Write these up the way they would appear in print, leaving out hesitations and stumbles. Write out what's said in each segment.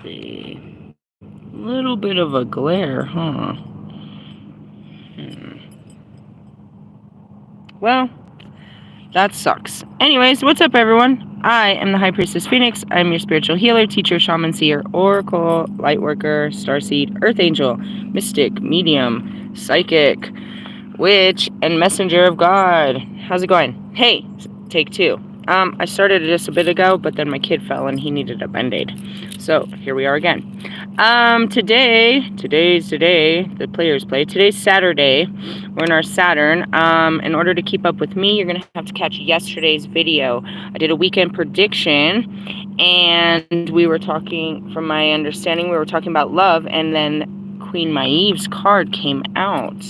see. Little bit of a glare, huh? Well, that sucks. Anyways, what's up, everyone? I am the High Priestess Phoenix. I'm your spiritual healer, teacher, shaman, seer, oracle, lightworker, starseed, earth angel, mystic, medium, psychic, witch, and messenger of God. How's it going? Hey, take two. I started just a bit ago, but then my kid fell and he needed a band-aid. So here we are again. Today's the players play. Today's Saturday. We're in our Saturn. In order to keep up with me, you're gonna have to catch yesterday's video. I did a weekend prediction, and we were talking, from my understanding, we were talking about love, and then Queen Maeve's card came out.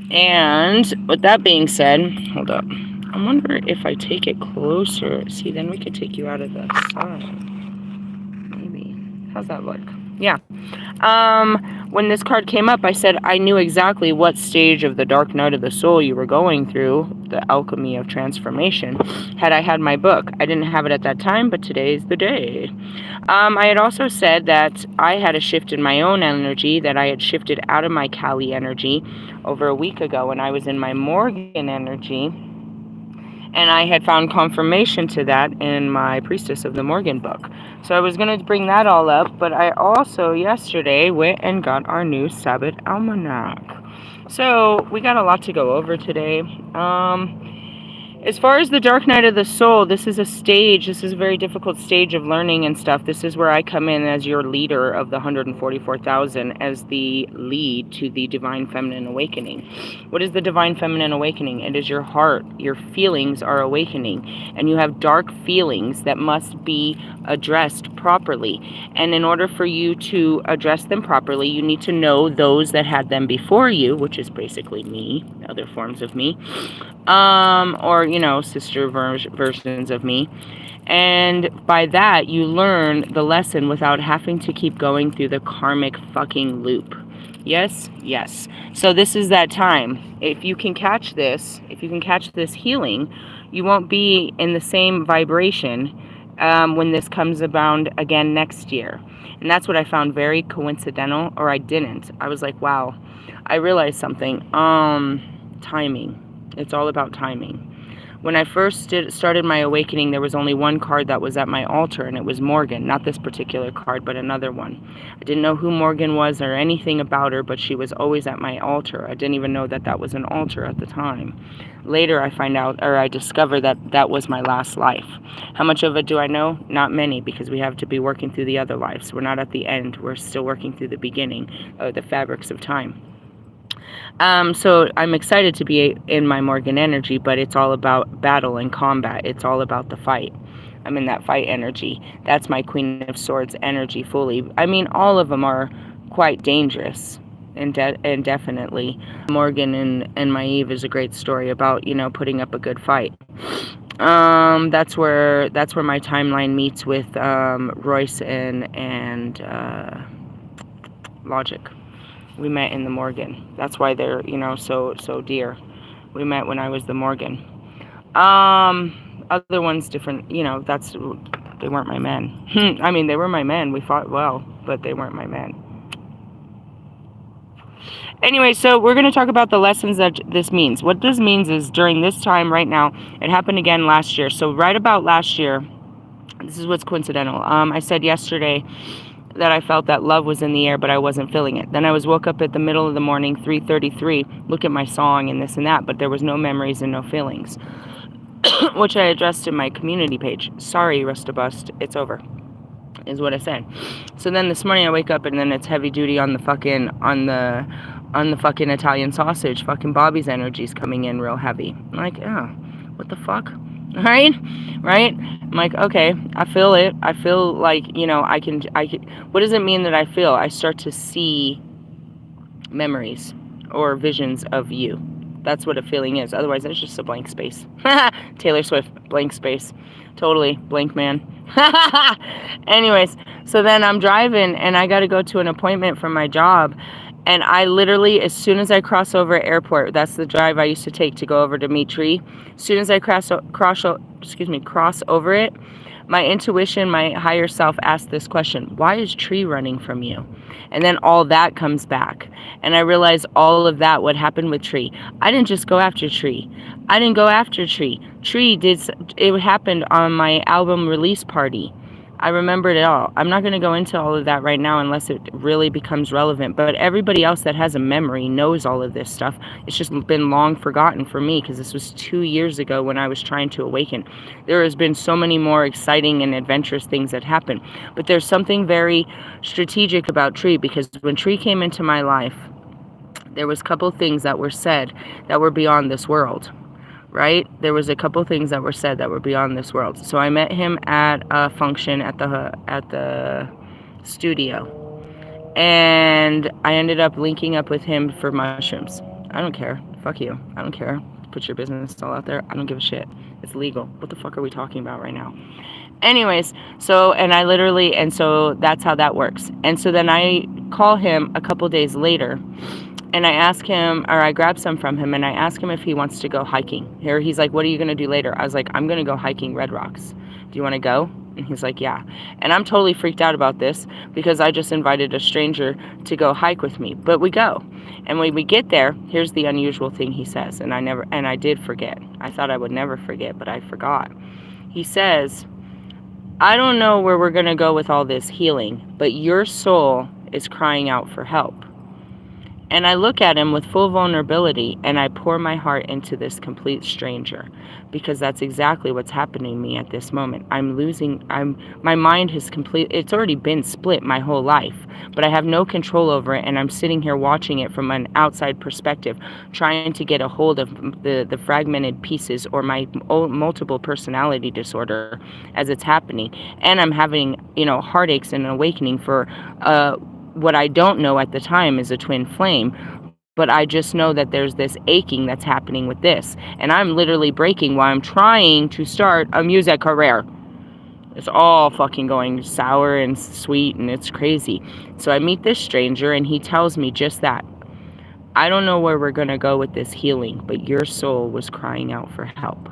And with that being said, hold up. I wonder if I take it closer. See, then we could take you out of the side. Maybe. How's that look? Yeah. When this card came up, I said I knew exactly what stage of the dark night of the soul you were going through, the alchemy of transformation, had I had my book. I didn't have it at that time, but today's the day. I had also said that I had a shift in my own energy, that I had shifted out of my Kali energy over a week ago when I was in my Morgan energy. And I had found confirmation to that in my Priestess of the Morrigan book. So I was going to bring that all up, but I also yesterday went and got our new Sabbath Almanac. So we got a lot to go over today. As far as the Dark Night of the Soul, this is a stage. This is a very difficult stage of learning and stuff. This is where I come in as your leader of the 144,000, as the lead to the Divine Feminine Awakening. What is the Divine Feminine Awakening? It is your heart. Your feelings are awakening. And you have dark feelings that must be addressed properly. And in order for you to address them properly, you need to know those that had them before you, which is basically me, other forms of me. Or, sister versions of me. And by that, you learn the lesson without having to keep going through the karmic fucking loop. Yes? Yes. So this is that time. If you can catch this healing, you won't be in the same vibration when this comes about again next year. And that's what I found very coincidental, or I didn't. I was like, wow, I realized something. Timing. It's all about timing. When I first started my awakening, there was only one card that was at my altar, and it was Morgan. Not this particular card, but another one. I didn't know who Morgan was or anything about her, but she was always at my altar. I didn't even know that that was an altar at the time. Later, I discovered that that was my last life. How much of it do I know? Not many, because we have to be working through the other lives. We're not at the end. We're still working through the beginning, the fabrics of time. So I'm excited to be in my Morgan energy, but it's all about battle and combat. It's all about the fight. I'm in that fight energy. That's my Queen of Swords energy fully. I mean, all of them are quite dangerous, and definitely. Morgan and Maeve is a great story about, putting up a good fight. That's where my timeline meets with Royce and Logic. We met in the Morgan. That's why they're, so dear. We met when I was the Morgan. Other ones different, they weren't my men. I mean, they were my men. We fought well, but they weren't my men. Anyway, so we're going to talk about the lessons that this means. What this means is during this time right now, it happened again last year. So right about last year, this is what's coincidental. I said yesterday that I felt that love was in the air, but I wasn't feeling it. Then I woke up at the middle of the morning, 3:33, look at my song and this and that, but there was no memories and no feelings, which I addressed in my community page. Sorry, Rustabust, it's over, is what I said. So then this morning I wake up and then it's heavy duty on the fucking Italian sausage. Fucking Bobby's energy's coming in real heavy. I'm like, oh, what the fuck? Right? I'm like, okay, I feel it. I feel like, I can, what does it mean that I feel? I start to see memories or visions of you. That's what a feeling is. Otherwise, it's just a blank space. Taylor Swift, blank space. Totally, blank man. Anyways, so then I'm driving and I got to go to an appointment for my job. And I literally, as soon as I cross over airport, that's the drive I used to take to go over to meet Tree. As soon as I cross over it, My intuition, my higher self asked this question: why is Tree running from you? And then all that comes back. And I realized all of that, what happened with Tree. I didn't just go after Tree. I didn't go after Tree. Tree did, it happened on my album release party. I remembered it all. I'm not going to go into all of that right now unless it really becomes relevant. But everybody else that has a memory knows all of this stuff. It's just been long forgotten for me because this was 2 years ago when I was trying to awaken. There has been so many more exciting and adventurous things that happen. But there's something very strategic about Tree, because when Tree came into my life, there was a couple things that were said that were beyond this world. Right? There was a couple things that were said that were beyond this world. So I met him at a function at the studio, and I ended up linking up with him for mushrooms. I don't care. Fuck you. I don't care. Put your business all out there. I don't give a shit. It's legal. What the fuck are we talking about right now? Anyways, so that's how that works. And so then I call him a couple days later, and I ask him, or I grab some from him, and I ask him if he wants to go hiking. Here, he's like, what are you going to do later? I was like, I'm going to go hiking Red Rocks. Do you want to go? And he's like, yeah. And I'm totally freaked out about this because I just invited a stranger to go hike with me. But we go. And when we get there, here's the unusual thing he says. And I did forget. I thought I would never forget, but I forgot. He says, I don't know where we're going to go with all this healing, but your soul is crying out for help. And I look at him with full vulnerability, and I pour my heart into this complete stranger, because that's exactly what's happening to me at this moment. My mind it's already been split my whole life, but I have no control over it, and I'm sitting here watching it from an outside perspective, trying to get a hold of the fragmented pieces, or my multiple personality disorder as it's happening. And I'm having, heartaches and awakening for, what I don't know at the time is a twin flame, but I just know that there's this aching that's happening with this, and I'm literally breaking while I'm trying to start a music career. It's all fucking going sour and sweet, and it's crazy. So I meet this stranger, and he tells me just that. I don't know where we're gonna go with this healing, but your soul was crying out for help.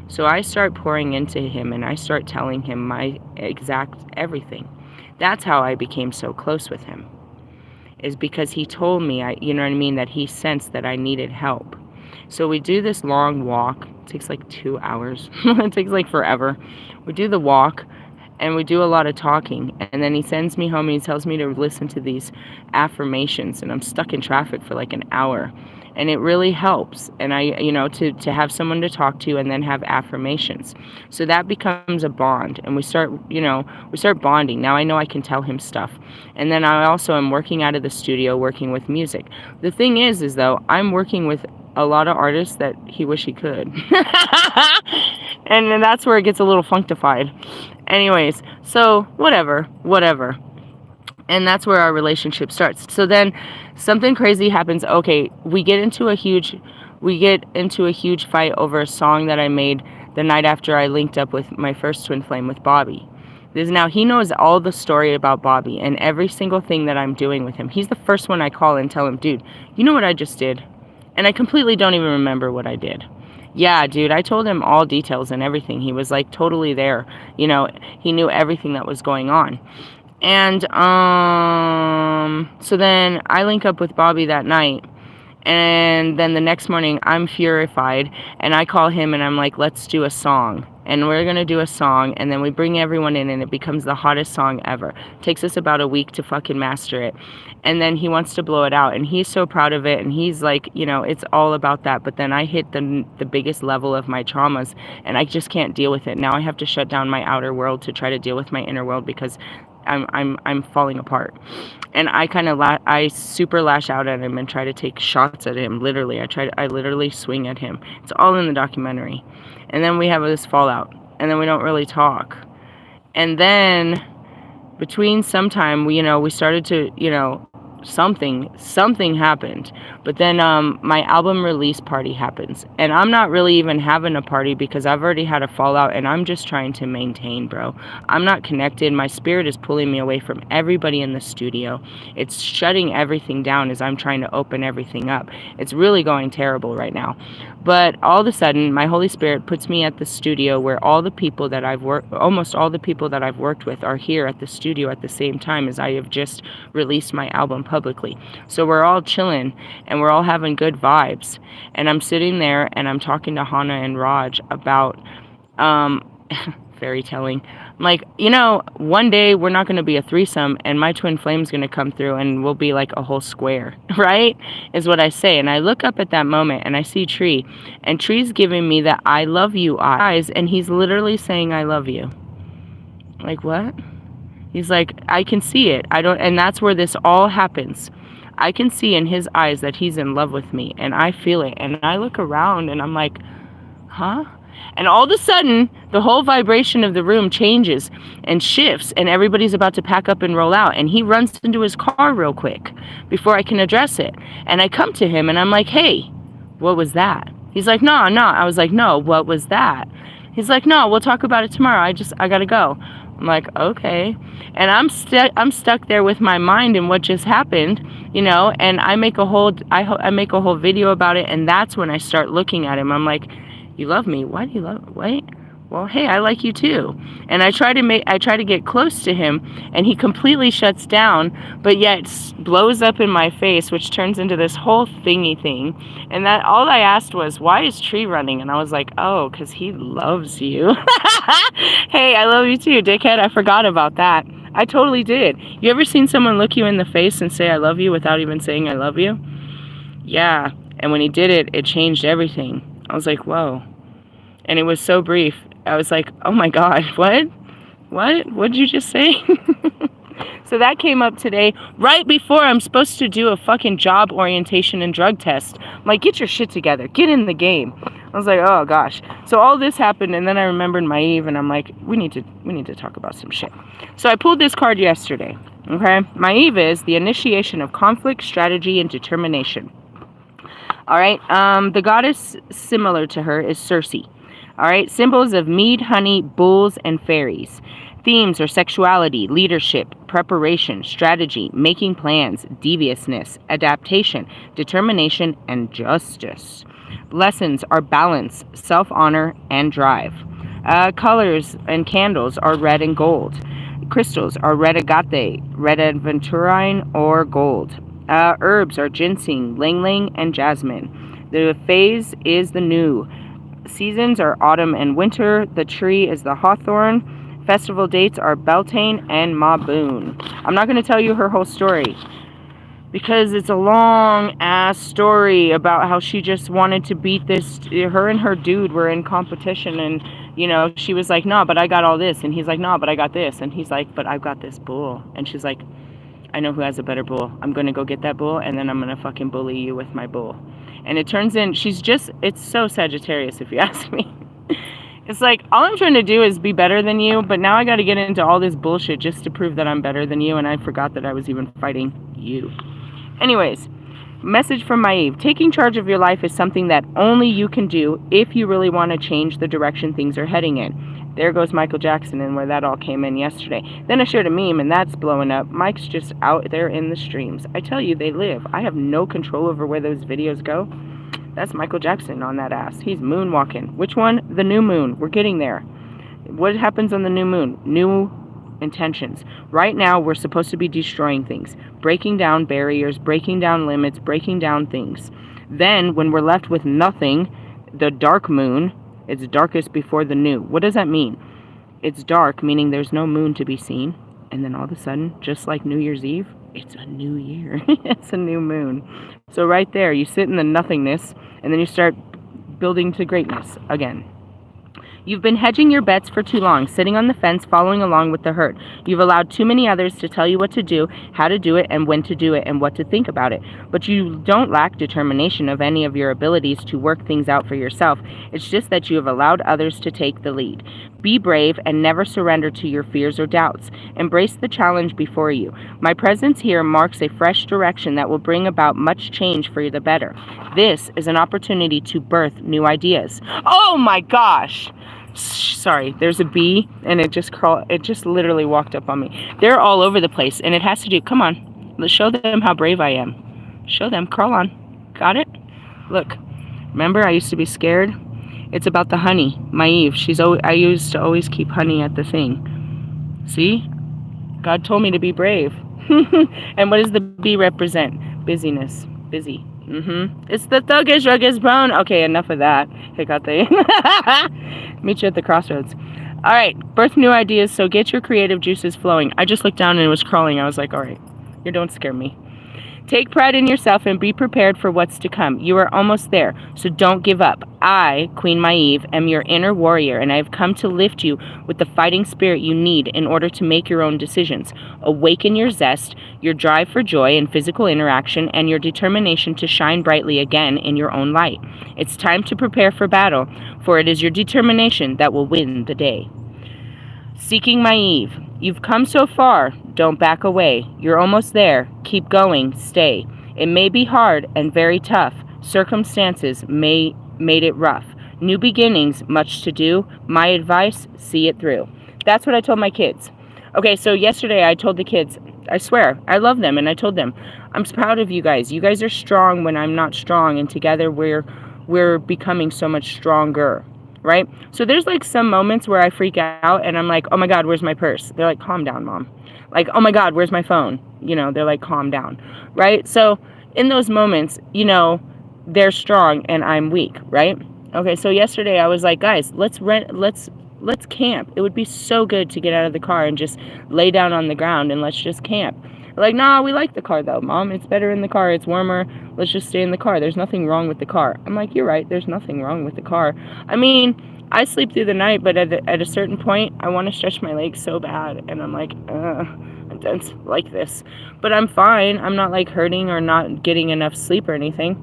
So I start pouring into him, and I start telling him my exact everything. That's how I became so close with him, is because he told me, that he sensed that I needed help. So we do this long walk. It takes like 2 hours. It takes like forever. We do the walk, and we do a lot of talking. And then he sends me home, and he tells me to listen to these affirmations. And I'm stuck in traffic for like an hour. And it really helps. And to have someone to talk to, and then have affirmations. So that becomes a bond. And we start bonding. Now I know I can tell him stuff. And then I also am working out of the studio, working with music. The thing is though, I'm working with a lot of artists that he wish he could. And then that's where it gets a little functified. Anyways, so whatever. And that's where our relationship starts. So then something crazy happens. Okay, we get into a huge fight over a song that I made the night after I linked up with my first twin flame with Bobby. Now he knows all the story about Bobby and every single thing that I'm doing with him. He's the first one I call and tell him, dude, you know what I just did? And I completely don't even remember what I did. Yeah, dude, I told him all details and everything. He was like totally there. He knew everything that was going on. And so then I link up with Bobby that night, and then the next morning I'm furified, and I call him and I'm like, let's do a song. And we're going to do a song, and then we bring everyone in, and it becomes the hottest song ever. It takes us about a week to fucking master it. And then he wants to blow it out, and he's so proud of it, and he's like, it's all about that. But then I hit the biggest level of my traumas, and I just can't deal with it. Now I have to shut down my outer world to try to deal with my inner world, because I'm falling apart. And I super lash out at him and try to take shots at him. Literally, I literally swing at him. It's all in the documentary. And then we have this fallout, and then we don't really talk. And then between sometime, we started to, something happened. But then my album release party happens, and I'm not really even having a party because I've already had a fallout, and I'm just trying to maintain, bro. I'm not connected. My spirit is pulling me away from everybody in the studio. It's shutting everything down as I'm trying to open everything up. It's really going terrible right now. But all of a sudden, my Holy Spirit puts me at the studio where all the people that almost all the people that I've worked with are here at the studio at the same time as I have just released my album publicly. So we're all chilling and we're all having good vibes. And I'm sitting there and I'm talking to Hannah and Raj about fairy telling. I'm like, one day we're not going to be a threesome and my twin flame's going to come through and we'll be like a whole square, right? Is what I say. And I look up at that moment and I see Tree, and Tree's giving me the I love you eyes, and he's literally saying I love you. Like, what? He's like, I can see it. And that's where this all happens. I can see in his eyes that he's in love with me, and I feel it. And I look around and I'm like, huh? And all of a sudden, the whole vibration of the room changes and shifts, and everybody's about to pack up and roll out. And he runs into his car real quick before I can address it. And I come to him and I'm like, hey, what was that? He's like, no. I was like, no, what was that? He's like, no, we'll talk about it tomorrow. I gotta go. I'm like, okay. And I'm stuck there with my mind and what just happened, and I make a whole video about it. And that's when I start looking at him. I'm like, you love me. Why do you love? Wait. Well, hey, I like you too. And I try to get close to him, and he completely shuts down, but yet blows up in my face, which turns into this whole thingy thing. And that all I asked was, why is Tree running? And I was like, oh, because he loves you. Hey, I love you too, dickhead. I forgot about that. I totally did. You ever seen someone look you in the face and say I love you without even saying I love you? Yeah. And when he did it, it changed everything. I was like, whoa. And it was so brief. I was like, oh my God, what? What did you just say? So that came up today, right before I'm supposed to do a fucking job orientation and drug test. I'm like, get your shit together. Get in the game. I was like, oh gosh. So all this happened, and then I remembered Maeve, and I'm like, we need to talk about some shit. So I pulled this card yesterday, okay? Maeve is the initiation of conflict, strategy, and determination. All right, the goddess similar to her is Circe. All right, symbols of mead, honey, bulls, and fairies. Themes are sexuality, leadership, preparation, strategy, making plans, deviousness, adaptation, determination, and justice. Lessons are balance, self-honor, and drive. Colors and candles are red and gold. Crystals are red agate, red aventurine, or gold. Herbs are ginseng, ylang-ylang, and jasmine. The phase is the new. Seasons are autumn and winter. The tree is the hawthorn. Festival dates are Beltane and Maboon. I'm not going to tell you her whole story because it's a long ass story about how she just wanted to beat this. Her and her dude were in competition, and she was like, no, but I got all this, and he's like, no, but I got this, and he's like, but I've got this bull, and she's like, I know who has a better bull. I'm going to go get that bull, and then I'm going to fucking bully you with my bull. And it turns in, it's so Sagittarius if you ask me. It's like, all I'm trying to do is be better than you, but now I got to get into all this bullshit just to prove that I'm better than you, and I forgot that I was even fighting you. Anyways, message from Maeve. Taking charge of your life is something that only you can do if you really want to change the direction things are heading in. There goes Michael Jackson and where that all came in yesterday. Then I shared a meme, and that's blowing up. Mike's just out there in the streams. I tell you, they live. I have no control over where those videos go. That's Michael Jackson on that ass. He's moonwalking. Which one? The new moon. We're getting there. What happens on the new moon? New intentions. Right now, we're supposed to be destroying things. Breaking down barriers, breaking down limits, breaking down things. Then, when we're left with nothing, the dark moon, it's darkest before the new. What does that mean? It's dark, meaning there's no moon to be seen. And then all of a sudden, just like New Year's Eve, it's a new year. It's a new moon. So right there, you sit in the nothingness, and then you start building to greatness again. You've been hedging your bets for too long, sitting on the fence, following along with the herd. You've allowed too many others to tell you what to do, how to do it, and when to do it, and what to think about it. But you don't lack determination of any of your abilities to work things out for yourself. It's just that you have allowed others to take the lead. Be brave and never surrender to your fears or doubts. Embrace the challenge before you. My presence here marks a fresh direction that will bring about much change for the better. This is an opportunity to birth new ideas. Oh my gosh! Sorry, there's a bee, and it just literally walked up on me. They're all over the place, and it has to do, come on, let's show them how brave I am. Show them, crawl on. Got it? Look, Remember, I used to be scared. It's about the honey. Maeve. I used to always keep honey at the thing. See? God told me to be brave. And what does the bee represent? Busyness. Busy. It's the thuggish, rugged bone. Okay, enough of that. Hecate. Meet you at the crossroads. All right, birth new ideas, so get your creative juices flowing. I just looked down and it was crawling. I was like, all right, you don't scare me. Take pride in yourself and be prepared for what's to come. You are almost there, so don't give up. I, Queen Maeve, am your inner warrior, and I have come to lift you with the fighting spirit you need in order to make your own decisions. Awaken your zest, your drive for joy and physical interaction, and your determination to shine brightly again in your own light. It's time to prepare for battle, for it is your determination that will win the day. Seeking Maeve. You've come so far. Don't back away. You're almost there. Keep going. Stay. It may be hard and very tough. Circumstances made it rough. New beginnings, much to do. My advice, see it through. That's what I told my kids. Okay, so yesterday I told the kids, I swear, I love them, and I told them, I'm proud of you guys. You guys are strong when I'm not strong, and together we're becoming so much stronger. Right? So there's like some moments where I freak out and I'm like, oh my God, where's my purse? They're like, calm down, Mom. Like, oh my God, where's my phone? You know, they're like, calm down. Right? So in those moments, you know, they're strong and I'm weak. Right? Okay. So yesterday I was like, guys, let's camp. It would be so good to get out of the car and just lay down on the ground and let's just camp. Like, nah, we like the car though, Mom. It's better in the car. It's warmer. Let's just stay in the car. There's nothing wrong with the car. I'm like, you're right. There's nothing wrong with the car. I mean, I sleep through the night, but at a certain point, I want to stretch my legs so bad. And I'm like, I don't like this. But I'm fine. I'm not like hurting or not getting enough sleep or anything.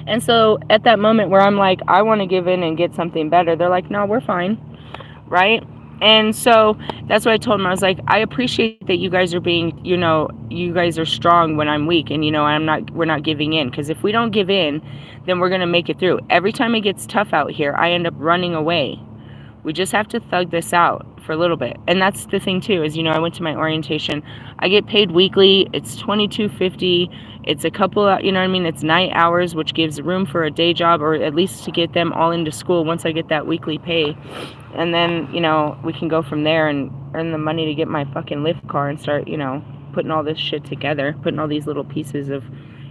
And so at that moment where I'm like, I want to give in and get something better, they're like, no, we're fine. Right? And so that's what I told them. I was like, I appreciate that you guys are being, you know, you guys are strong when I'm weak, and, you know, we're not giving in, because if we don't give in, then we're going to make it through. Every time it gets tough out here, I end up running away. We just have to thug this out for a little bit. And that's the thing too, is, you know, I went to my orientation. I get paid weekly. It's $22.50. It's a couple of, you know what I mean? It's night hours, which gives room for a day job, or at least to get them all into school once I get that weekly pay. And then, you know, we can go from there and earn the money to get my fucking lift car and start, you know, putting all this shit together, putting all these little pieces of,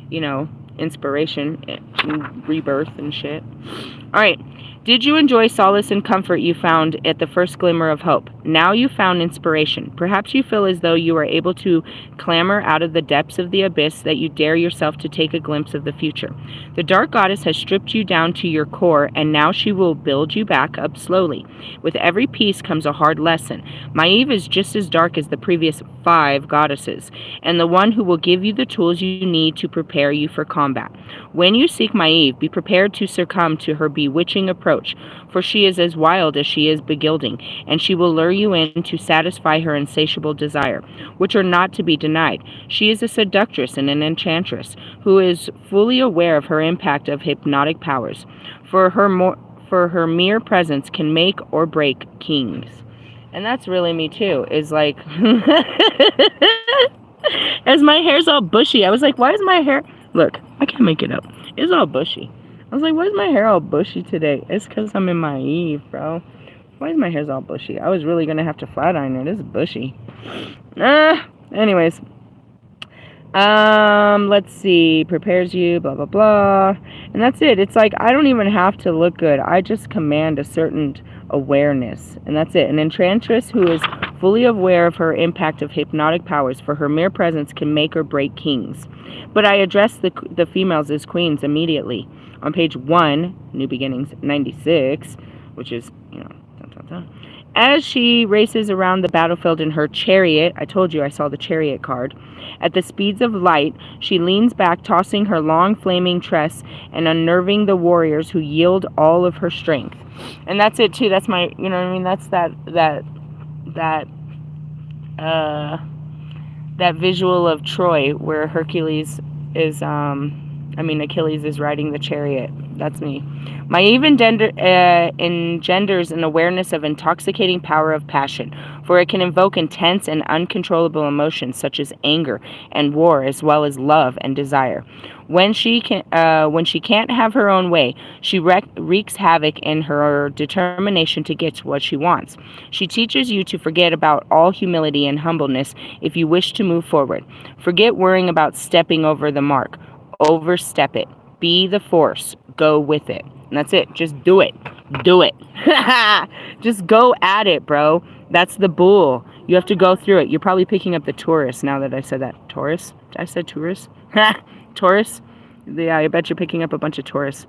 you know, inspiration and rebirth and shit. All right. Did you enjoy solace and comfort you found at the first glimmer of hope? Now you found inspiration. Perhaps you feel as though you are able to clamber out of the depths of the abyss, that you dare yourself to take a glimpse of the future. The dark goddess has stripped you down to your core, and now she will build you back up slowly. With every piece comes a hard lesson. Maeve is just as dark as the previous 5 goddesses, and the one who will give you the tools you need to prepare you for combat. When you seek Maeve, be prepared to succumb to her bewitching approach, for she is as wild as she is begilding, and she will lure you in to satisfy her insatiable desire, which are not to be denied. She is a seductress and an enchantress, who is fully aware of her impact of hypnotic powers, for her mere presence can make or break kings. And that's really me too, is like, as my hair's all bushy, I was like, why is my hair, look, I can't make it up, it's all bushy. I was like, why is my hair all bushy today? It's because I'm in Maeve, bro. Why is my hair all bushy? I was really going to have to flat iron it. It's bushy. Anyways. Let's see. Prepares you, blah, blah, blah. And that's it. It's like, I don't even have to look good. I just command a certain awareness. And that's it. An enchantress who is fully aware of her impact of hypnotic powers, for her mere presence can make or break kings. But I address the females as queens immediately. On page 1, New Beginnings, 96, which is, you know, as she races around the battlefield in her chariot, I told you I saw the chariot card, at the speeds of light, she leans back, tossing her long flaming tress and unnerving the warriors who yield all of her strength. And that's it too. That's my, you know what I mean? That's that visual of Troy where Hercules is, I mean, Achilles is riding the chariot. That's me. Maeve engenders an awareness of intoxicating power of passion, for it can invoke intense and uncontrollable emotions such as anger and war, as well as love and desire. When she can't have her own way, she wreaks havoc in her determination to get what she wants. She teaches you to forget about all humility and humbleness if you wish to move forward. Forget worrying about stepping over the mark. Overstep it. Be the force. Go with it. And that's it. Just do it. Do it. Just go at it, bro. That's the bull. You have to go through it. You're probably picking up the Taurus now that I said that. Taurus? I said Taurus? Taurus? Yeah, I bet you're picking up a bunch of Taurus.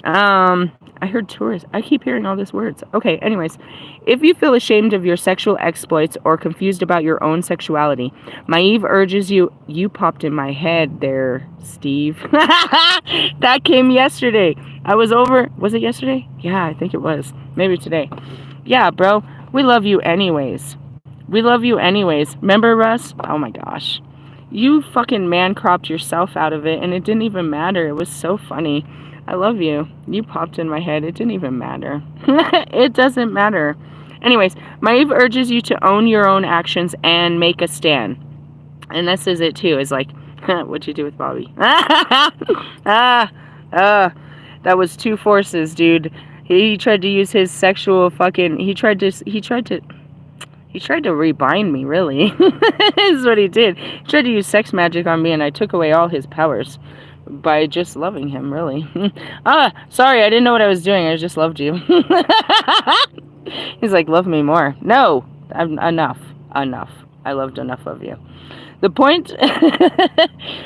I heard Taurus. I keep hearing all these words. Okay, anyways. If you feel ashamed of your sexual exploits or confused about your own sexuality, Maeve urges you... You popped in my head there, Steve. That came yesterday. I was over... Was it yesterday? Yeah, I think it was. Maybe today. Yeah, bro. We love you anyways. We love you anyways. Remember, Russ? Oh my gosh. You fucking man-cropped yourself out of it, and it didn't even matter. It was so funny. I love you. You popped in my head. It didn't even matter. It doesn't matter. Anyways, Maeve urges you to own your own actions and make a stand. And this is it too. It's like, what'd you do with Bobby? That was two forces, dude. He tried to use his sexual fucking... He tried to rebind me, really. Is what he did. He tried to use sex magic on me, and I took away all his powers by just loving him, really. Sorry, I didn't know what I was doing. I just loved you. He's like, love me more. No, enough. I loved enough of you. The point,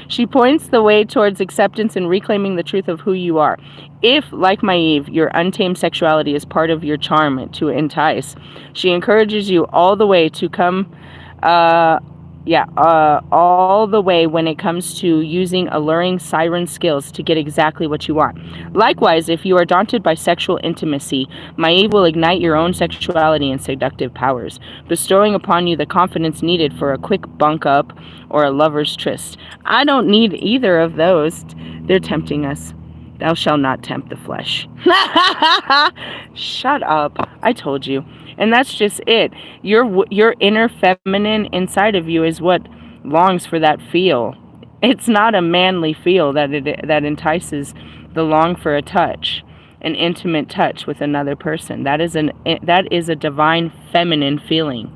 she points the way towards acceptance and reclaiming the truth of who you are. If, like Maeve, your untamed sexuality is part of your charm to entice, she encourages you all the way to come, all the way when it comes to using alluring siren skills to get exactly what you want. Likewise, if you are daunted by sexual intimacy, Maeve will ignite your own sexuality and seductive powers, bestowing upon you the confidence needed for a quick bunk up or a lover's tryst. I don't need either of those. They're tempting us. Thou shalt not tempt the flesh. Shut up. I told you. And that's just it. Your inner feminine inside of you is what longs for that feel. It's not a manly feel that entices the long for a touch, an intimate touch with another person. That is a divine feminine feeling.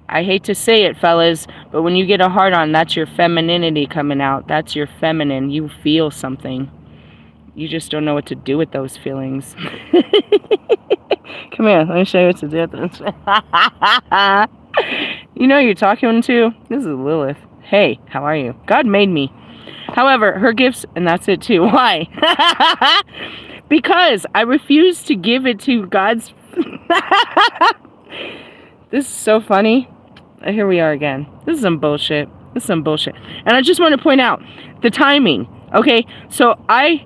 I hate to say it, fellas, but when you get a hard on, that's your femininity coming out. That's your feminine. You feel something. You just don't know what to do with those feelings. Come here, let me show you what to do with this. You know who you're talking to? This is Lilith. Hey, how are you? God made me. However, her gifts, and that's it too. Why? Because I refuse to give it to God's... This is so funny. Here we are again. This is some bullshit. And I just want to point out the timing. Okay, so I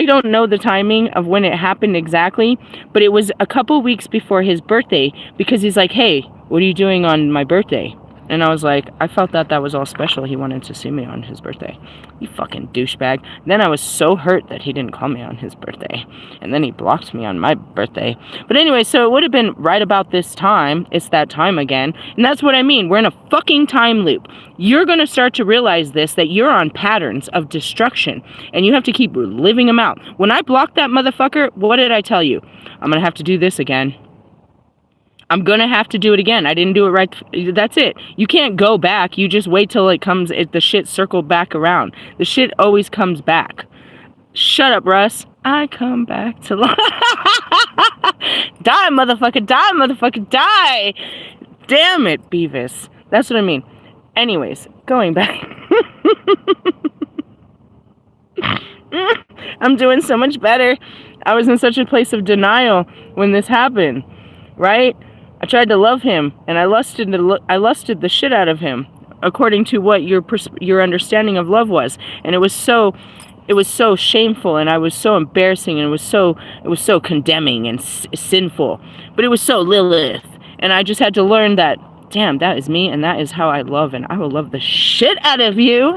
don't know the timing of when it happened exactly, but it was a couple weeks before his birthday, because he's like, hey, what are you doing on my birthday? And I was like, I felt that was all special. He wanted to see me on his birthday. You fucking douchebag. Then I was so hurt that he didn't call me on his birthday. And then he blocked me on my birthday. But anyway, so it would have been right about this time. It's that time again. And that's what I mean. We're in a fucking time loop. You're going to start to realize this, that you're on patterns of destruction. And you have to keep living them out. When I blocked that motherfucker, what did I tell you? I'm going to have to do this again. I'm going to have to do it again. I didn't do it right. That's it. You can't go back. You just wait till it comes, the shit circled back around. The shit always comes back. Shut up, Russ. I come back to life. Die, motherfucker. Die, motherfucker. Die. Damn it, Beavis. That's what I mean. Anyways, going back. I'm doing so much better. I was in such a place of denial when this happened, right? I tried to love him, and I lusted the shit out of him, according to what your understanding of love was. And it was so shameful, and I was so embarrassing, and it was so condemning and sinful. But it was so Lilith, and I just had to learn that damn, that is me, and that is how I love, and I will love the shit out of you.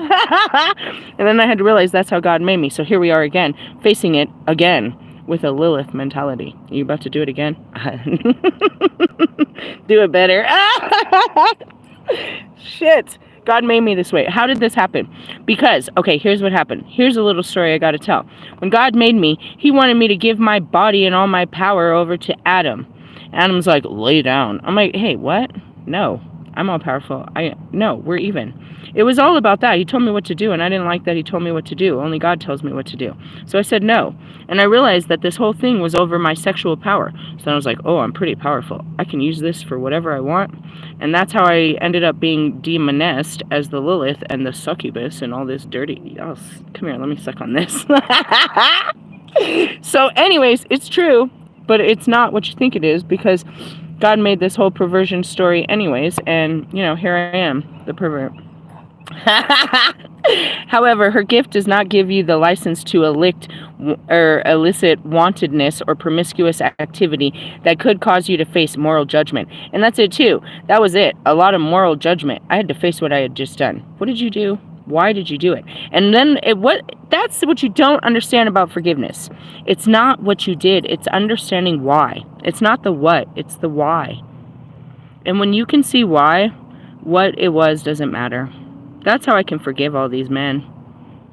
And then I had to realize that's how God made me. So here we are again, facing it again with a Lilith mentality. Are you about to do it again? Do it better. Shit. God made me this way. How did this happen? Because, okay, here's what happened. Here's a little story I gotta tell. When God made me, he wanted me to give my body and all my power over to Adam. Adam's like, lay down. I'm like, hey, what? No, I'm all powerful. No, we're even. It was all about that. He told me what to do, and I didn't like that he told me what to do. Only God tells me what to do. So I said no. And I realized that this whole thing was over my sexual power. So then I was like, oh, I'm pretty powerful. I can use this for whatever I want. And that's how I ended up being demonessed as the Lilith and the succubus and all this dirty... Oh, come here, let me suck on this. So anyways, it's true, but it's not what you think it is, because God made this whole perversion story anyways, and, you know, here I am, the pervert. However, her gift does not give you the license to elicit wantedness or promiscuous activity that could cause you to face moral judgment. And that's it too. That was it. A lot of moral judgment. I had to face what I had just done. What did you do? Why did you do it? And then that's what you don't understand about forgiveness. It's not what you did. It's understanding why. It's not the what. It's the why. And when you can see why, what it was doesn't matter. That's how I can forgive all these men,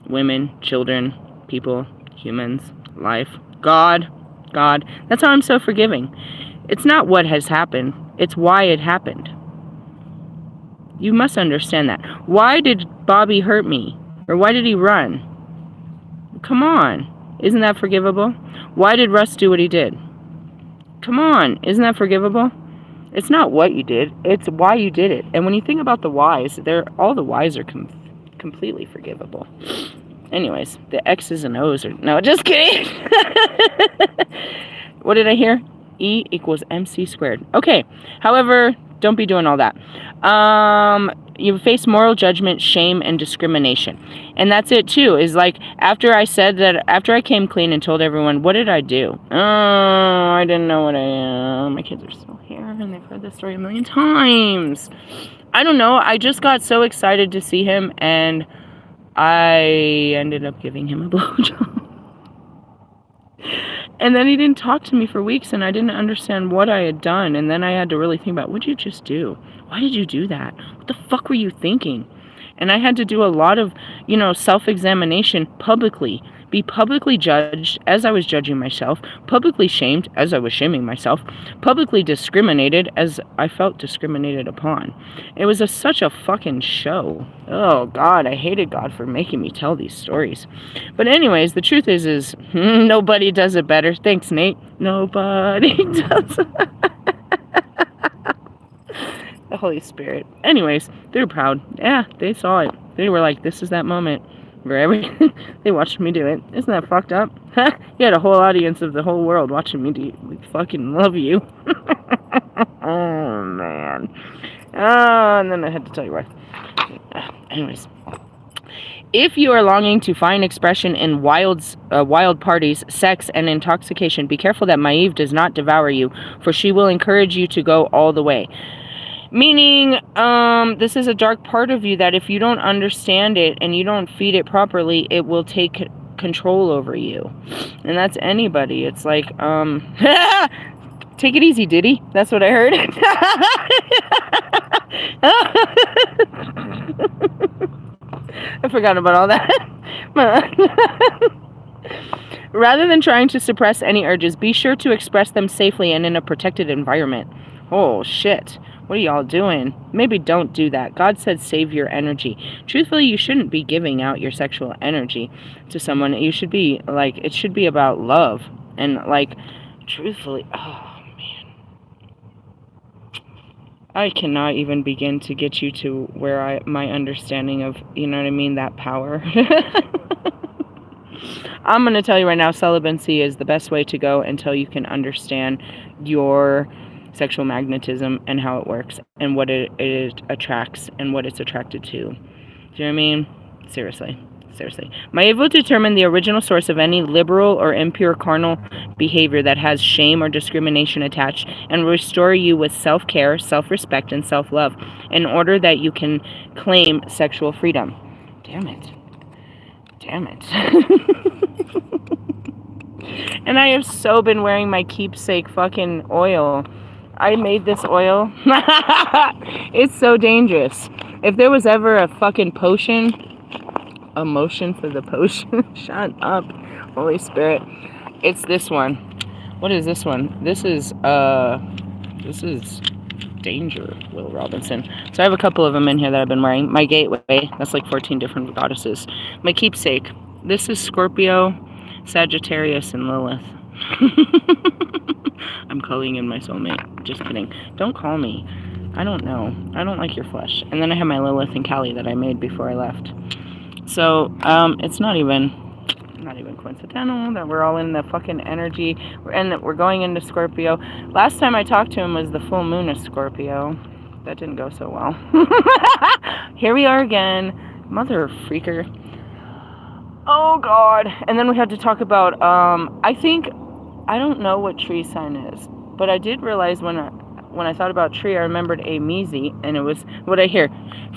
women, children, people, humans, life, God. That's how I'm so forgiving. It's not what has happened. It's why it happened. You must understand that. Why did Bobby hurt me? Or why did he run? Come on. Isn't that forgivable? Why did Russ do what he did? Come on. Isn't that forgivable? It's not what you did, it's why you did it. And when you think about the whys, all the whys are completely forgivable. Anyways, the X's and O's are... No, just kidding. What did I hear? E equals MC squared. Okay, however, don't be doing all that. You face moral judgment, shame, and discrimination. And that's it too, is like, after I came clean and told everyone, what did I do? Oh, I didn't know what my kids are still here, and they've heard this story a million times. I don't know, I just got so excited to see him, and I ended up giving him a blowjob. And then he didn't talk to me for weeks, and I didn't understand what I had done. And then I had to really think about, what did you just do? Why did you do that? What the fuck were you thinking? And I had to do a lot of, self-examination publicly. Be publicly judged as I was judging myself. Publicly shamed as I was shaming myself. Publicly discriminated as I felt discriminated upon. It was such a fucking show. Oh, God, I hated God for making me tell these stories. But anyways, the truth is nobody does it better. Thanks, Nate. Nobody does it. The Holy Spirit. Anyways, they were proud. Yeah, they saw it. They were like, this is that moment. They watched me do it. Isn't that fucked up? You had a whole audience of the whole world watching me do it. We fucking love you. Oh, man. Oh, and then I had to tell you why. Anyways. If you are longing to find expression in wild parties, sex, and intoxication, be careful that Maeve does not devour you, for she will encourage you to go all the way. Meaning, this is a dark part of you that if you don't understand it and you don't feed it properly, it will take control over you. And that's anybody. It's like, take it easy, Diddy. That's what I heard. I forgot about all that. Rather than trying to suppress any urges, be sure to express them safely and in a protected environment. Oh, shit. What are y'all doing? Maybe don't do that. God said save your energy. Truthfully, you shouldn't be giving out your sexual energy to someone. You should be, it should be about love. And, truthfully, oh, man. I cannot even begin to get you to where my understanding of, that power. I'm going to tell you right now, celibacy is the best way to go until you can understand your sexual magnetism and how it works and what it attracts and what it's attracted to. Do you know what I mean? Seriously. Seriously. Maeve will determine the original source of any liberal or impure carnal behavior that has shame or discrimination attached and restore you with self-care, self-respect, and self-love in order that you can claim sexual freedom. Damn it. Damn it. And I have so been wearing my keepsake fucking oil. I made this oil. It's so dangerous. If there was ever a fucking potion, a motion for the potion, shut up, Holy Spirit. It's this one. What is this one? This is Danger, Will Robinson. So I have a couple of them in here that I've been wearing. My gateway, that's like 14 different goddesses. My keepsake, this is Scorpio, Sagittarius, and Lilith. I'm calling in my soulmate. Just kidding. Don't call me. I don't know. I don't like your flesh. And then I have my Lilith and Callie that I made before I left. So, it's not even coincidental that we're all in the fucking energy, and we're going into Scorpio. Last time I talked to him was the full moon of Scorpio. That didn't go so well. Here we are again. Mother freaker. Oh, God. And then we had to talk about, I don't know what tree sign is, but I did realize when I thought about tree, I remembered a Meezy, and it was, what I hear,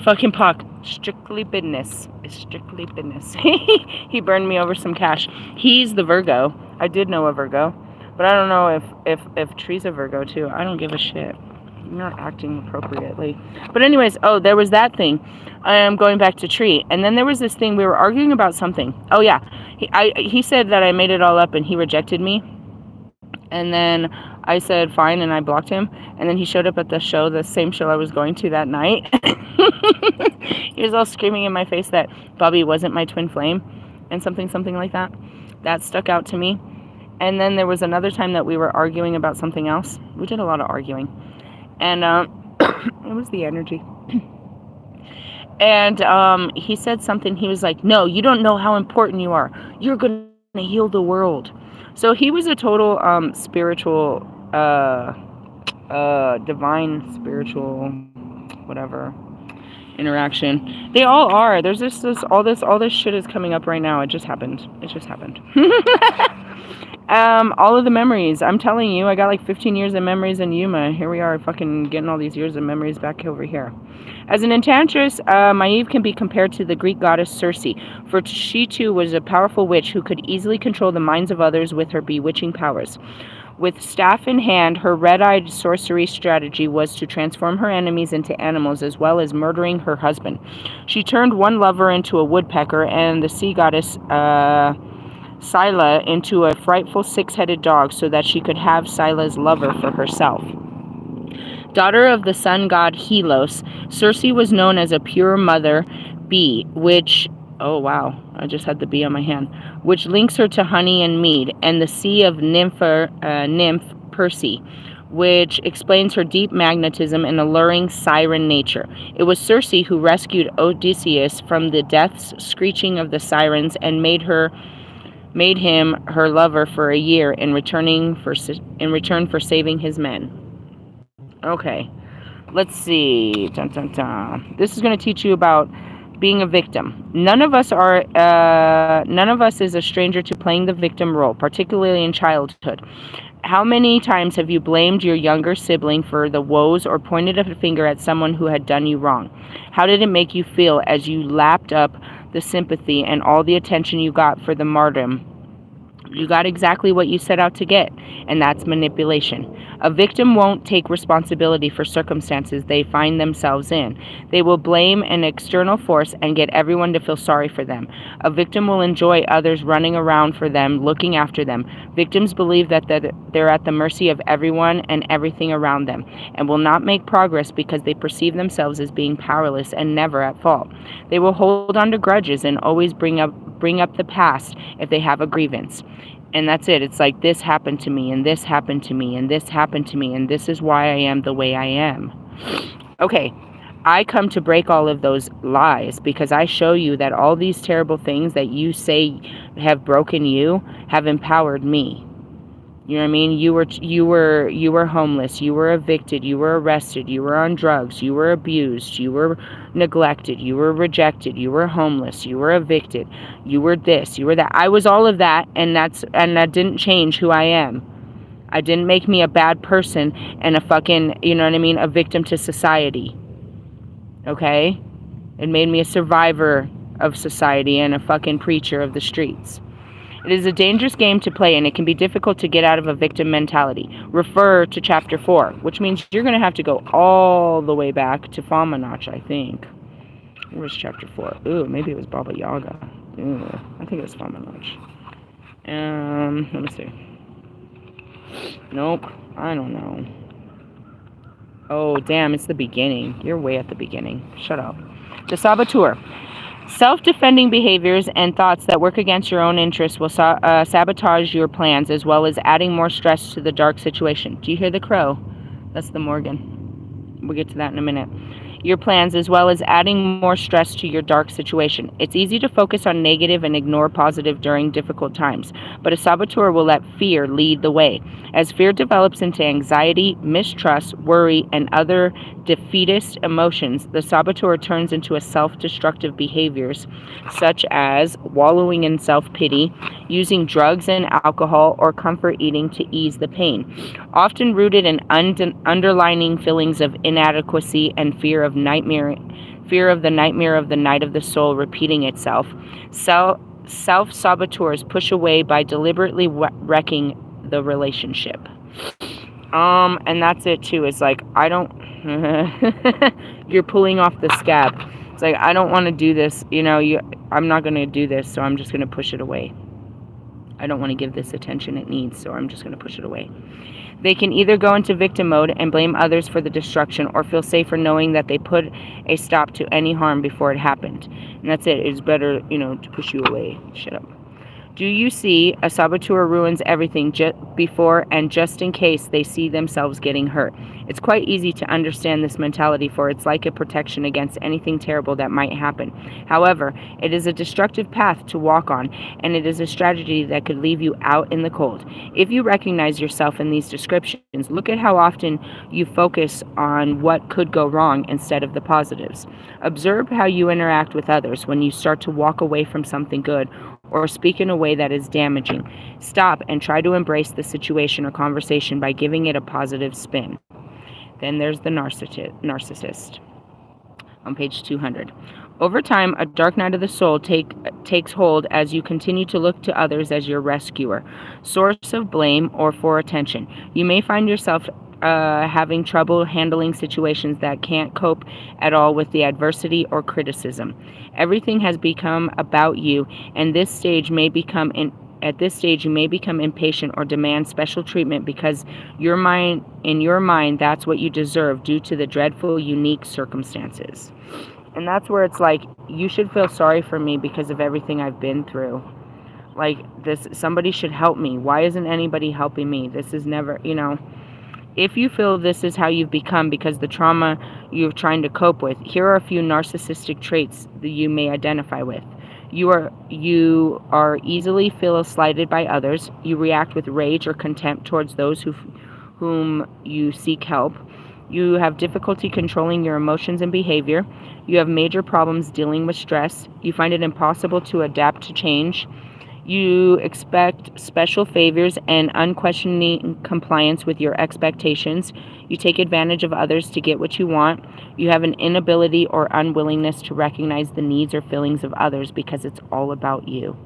fucking Puck, strictly business. It's strictly business. He burned me over some cash. He's the Virgo. I did know a Virgo, but I don't know if tree's a Virgo too. I don't give a shit. You're not acting appropriately. But anyways, oh, there was that thing. I am going back to tree, and then there was this thing, we were arguing about something. Oh yeah, he said that I made it all up and he rejected me. And then I said fine, and I blocked him. And then he showed up at the show, the same show I was going to that night. He was all screaming in my face that Bobby wasn't my twin flame and something like that. That stuck out to me. And then there was another time that we were arguing about something else. We did a lot of arguing. And it was the energy. And he said something. He was like, no, you don't know how important you are. You're going to heal the world. So he was a total spiritual, divine spiritual, whatever, interaction. They all are. There's just all this shit is coming up right now. It just happened. All of the memories. I'm telling you, I got like 15 years of memories in Yuma. Here we are, fucking getting all these years of memories back over here. As an enchantress, Maeve can be compared to the Greek goddess Circe, for she too was a powerful witch who could easily control the minds of others with her bewitching powers. With staff in hand, her red-eyed sorcery strategy was to transform her enemies into animals as well as murdering her husband. She turned one lover into a woodpecker and the sea goddess Scylla into a frightful six-headed dog so that she could have Scylla's lover for herself. Daughter of the sun god Helios, Circe was known as a pure mother bee, which, oh wow, I just had the bee on my hand, which links her to honey and mead, and the sea of nymph Perse, which explains her deep magnetism and alluring siren nature. It was Circe who rescued Odysseus from the death's screeching of the sirens and made him her lover for a year in return for saving his men. Okay, let's see. Dun, dun, dun. This is going to teach you about being a victim. None of us is a stranger to playing the victim role, particularly in childhood. How many times have you blamed your younger sibling for the woes or pointed a finger at someone who had done you wrong? How did it make you feel as you lapped up the sympathy and all the attention you got for the martyrdom? You got exactly what you set out to get, and that's manipulation. A victim won't take responsibility for circumstances they find themselves in. They will blame an external force and get everyone to feel sorry for them. A victim will enjoy others running around for them, looking after them. Victims believe that they're at the mercy of everyone and everything around them, and will not make progress because they perceive themselves as being powerless and never at fault. They will hold on to grudges and always bring up the past if they have a grievance. And that's it. It's like, this happened to me, and this happened to me, and this happened to me, and this is why I am the way I am. Okay, I come to break all of those lies because I show you that all these terrible things that you say have broken you have empowered me. You know what I mean? You were homeless, you were evicted, you were arrested, you were on drugs, you were abused, you were neglected, you were rejected, you were homeless, you were evicted, you were this, you were that. I was all of that, and that didn't change who I am. I didn't make me a bad person and a fucking, you know what I mean, a victim to society. Okay? It made me a survivor of society and a fucking preacher of the streets. It is a dangerous game to play, and it can be difficult to get out of a victim mentality. Refer to Chapter 4, which means you're going to have to go all the way back to Famanach, I think. Where's Chapter 4? Ooh, maybe it was Baba Yaga. Ooh, I think it was Famanach. Let me see. Nope, I don't know. Oh, damn, it's the beginning. You're way at the beginning. Shut up. The Saboteur. Self-defending behaviors and thoughts that work against your own interests will sabotage your plans, as well as adding more stress to the dark situation. Do you hear the crow? That's the Morgan. We'll get to that in a minute. Your plans, as well as adding more stress to your dark situation. It's easy to focus on negative and ignore positive during difficult times, but a saboteur will let fear lead the way. As fear develops into anxiety, mistrust, worry, and other defeatist emotions, the saboteur turns into a self-destructive behaviors, such as wallowing in self-pity, using drugs and alcohol, or comfort eating to ease the pain, often rooted in underlying feelings of inadequacy and fear of the nightmare of the night of the soul repeating itself. Self-saboteurs push away by deliberately wrecking the relationship. And that's it too. It's like, I don't you're pulling off the scab. It's like, I don't want to do this, I'm not going to do this, so I'm just going to push it away. I don't want to give this attention it needs, so I'm just going to push it away. They can either go into victim mode and blame others for the destruction, or feel safer knowing that they put a stop to any harm before it happened. And that's it. It's better, to push you away. Shut up. Do you see? A saboteur ruins everything before and just in case they see themselves getting hurt. It's quite easy to understand this mentality, for it's like a protection against anything terrible that might happen. However, it is a destructive path to walk on, and it is a strategy that could leave you out in the cold. If you recognize yourself in these descriptions, look at how often you focus on what could go wrong instead of the positives. Observe how you interact with others when you start to walk away from something good or speak in a way that is damaging. Stop and try to embrace the situation or conversation by giving it a positive spin. Then there's the narcissist. On page 200. Over time, a dark night of the soul takes hold as you continue to look to others as your rescuer, source of blame, or for attention. You may find yourself having trouble handling situations that can't cope at all with the adversity or criticism. Everything has become about you, and at this stage you may become impatient or demand special treatment because in your mind that's what you deserve due to the dreadful, unique circumstances. And that's where it's like, you should feel sorry for me because of everything I've been through. Like, somebody should help me. Why isn't anybody helping me? This is never, If you feel this is how you've become because the trauma you're trying to cope with, here are a few narcissistic traits that you may identify with. You are easily feel slighted by others. You react with rage or contempt towards those whom you seek help. You have difficulty controlling your emotions and behavior. You have major problems dealing with stress. You find it impossible to adapt to change. You expect special favors and unquestioning compliance with your expectations. You take advantage of others to get what you want. You have an inability or unwillingness to recognize the needs or feelings of others because it's all about you.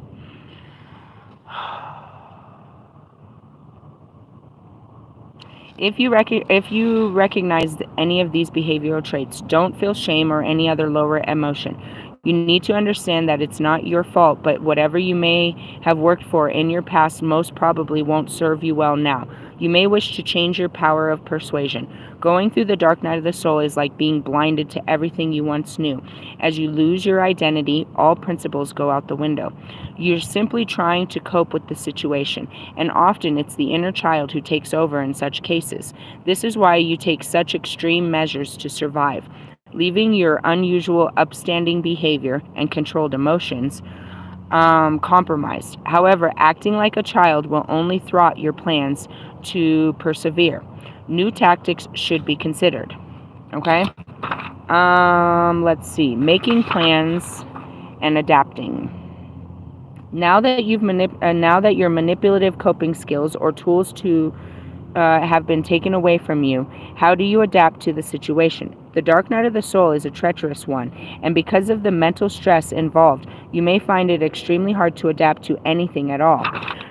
If you recognize any of these behavioral traits, don't feel shame or any other lower emotion. You need to understand that it's not your fault, but whatever you may have worked for in your past most probably won't serve you well now. You may wish to change your power of persuasion. Going through the dark night of the soul is like being blinded to everything you once knew. As you lose your identity, all principles go out the window. You're simply trying to cope with the situation, and often it's the inner child who takes over in such cases. This is why you take such extreme measures to survive. Leaving your unusual upstanding behavior and controlled emotions compromised. However, acting like a child will only thwart your plans to persevere. New tactics should be considered. Okay? Let's see. Making plans and adapting. Now that your manipulative coping skills or tools to have been taken away from you, how do you adapt to the situation? The dark night of the soul is a treacherous one, and because of the mental stress involved, you may find it extremely hard to adapt to anything at all.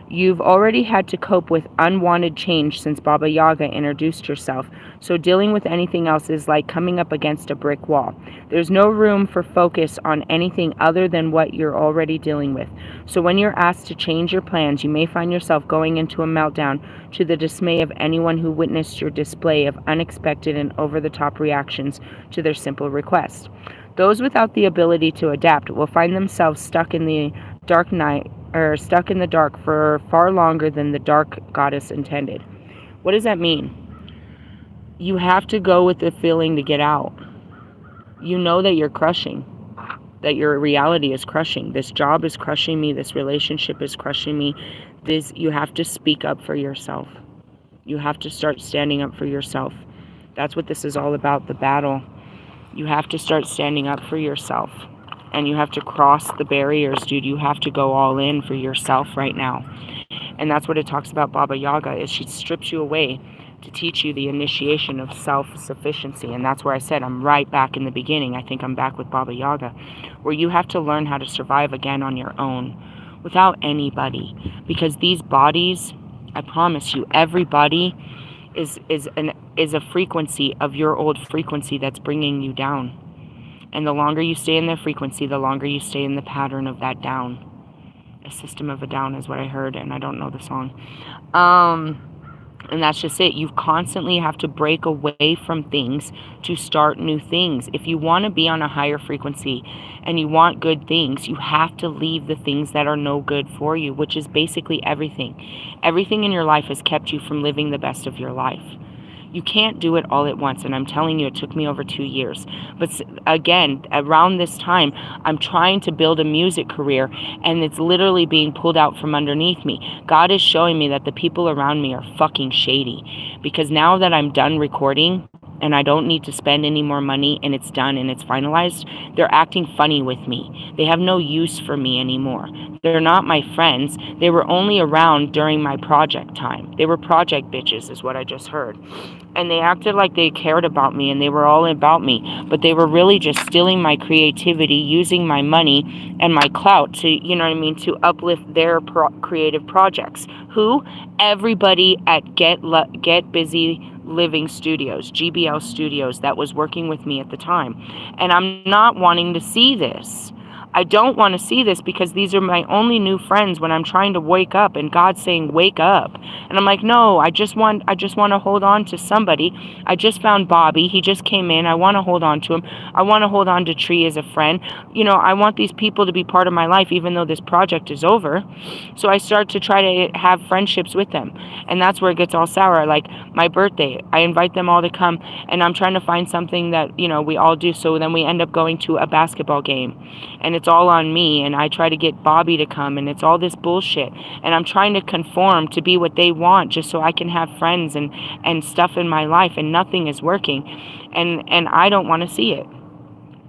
You've already had to cope with unwanted change since Baba Yaga introduced herself, so dealing with anything else is like coming up against a brick wall. There's no room for focus on anything other than what you're already dealing with. So when you're asked to change your plans, you may find yourself going into a meltdown to the dismay of anyone who witnessed your display of unexpected and over-the-top reactions to their simple request. Those without the ability to adapt will find themselves stuck in the dark night, or stuck in the dark for far longer than the dark goddess intended. What does that mean? You have to go with the feeling to get out. You know that you're crushing, that your reality is crushing. This job is crushing me. This relationship is crushing me. You have to speak up for yourself. You have to start standing up for yourself. That's what this is all about, the battle. You have to start standing up for yourself. And you have to cross the barriers, dude. You have to go all in for yourself right now. And that's what it talks about Baba Yaga, is she strips you away to teach you the initiation of self-sufficiency. And that's where I said I'm right back in the beginning. I think I'm back with Baba Yaga, where you have to learn how to survive again on your own without anybody. Because these bodies, I promise you, everybody is a frequency of your old frequency that's bringing you down. And the longer you stay in their frequency, the longer you stay in the pattern of that down. A system of a down is what I heard, and I don't know the song. And that's just it. You constantly have to break away from things to start new things. If you want to be on a higher frequency and you want good things, you have to leave the things that are no good for you, which is basically everything. Everything in your life has kept you from living the best of your life. You can't do it all at once, and I'm telling you, it took me over 2 years. But again, around this time, I'm trying to build a music career, and it's literally being pulled out from underneath me. God is showing me that the people around me are fucking shady, because now that I'm done recording, and I don't need to spend any more money, and it's done and it's finalized, they're acting funny with me. They have no use for me anymore. They're not my friends. They were only around during my project time. They were project bitches, is what I just heard. And they acted like they cared about me and they were all about me, but they were really just stealing my creativity, using my money and my clout to, you know what I mean, to uplift their creative projects. Who? Everybody at Get Busy Living Studios, GBL Studios, that was working with me at the time. And I'm not wanting to see this. I don't want to see this, because these are my only new friends when I'm trying to wake up, and God's saying, wake up. And I'm like, no, I just want to hold on to somebody. I just found Bobby. He just came in. I want to hold on to him. I want to hold on to Tree as a friend. You know, I want these people to be part of my life, even though this project is over. So I start to try to have friendships with them. And that's where it gets all sour. Like my birthday, I invite them all to come, and I'm trying to find something that, you know, we all do. So then we end up going to a basketball game, and it's all on me, and I try to get Bobby to come, and it's all this bullshit, and I'm trying to conform to be what they want just so I can have friends and stuff in my life, and nothing is working, and I don't want to see it.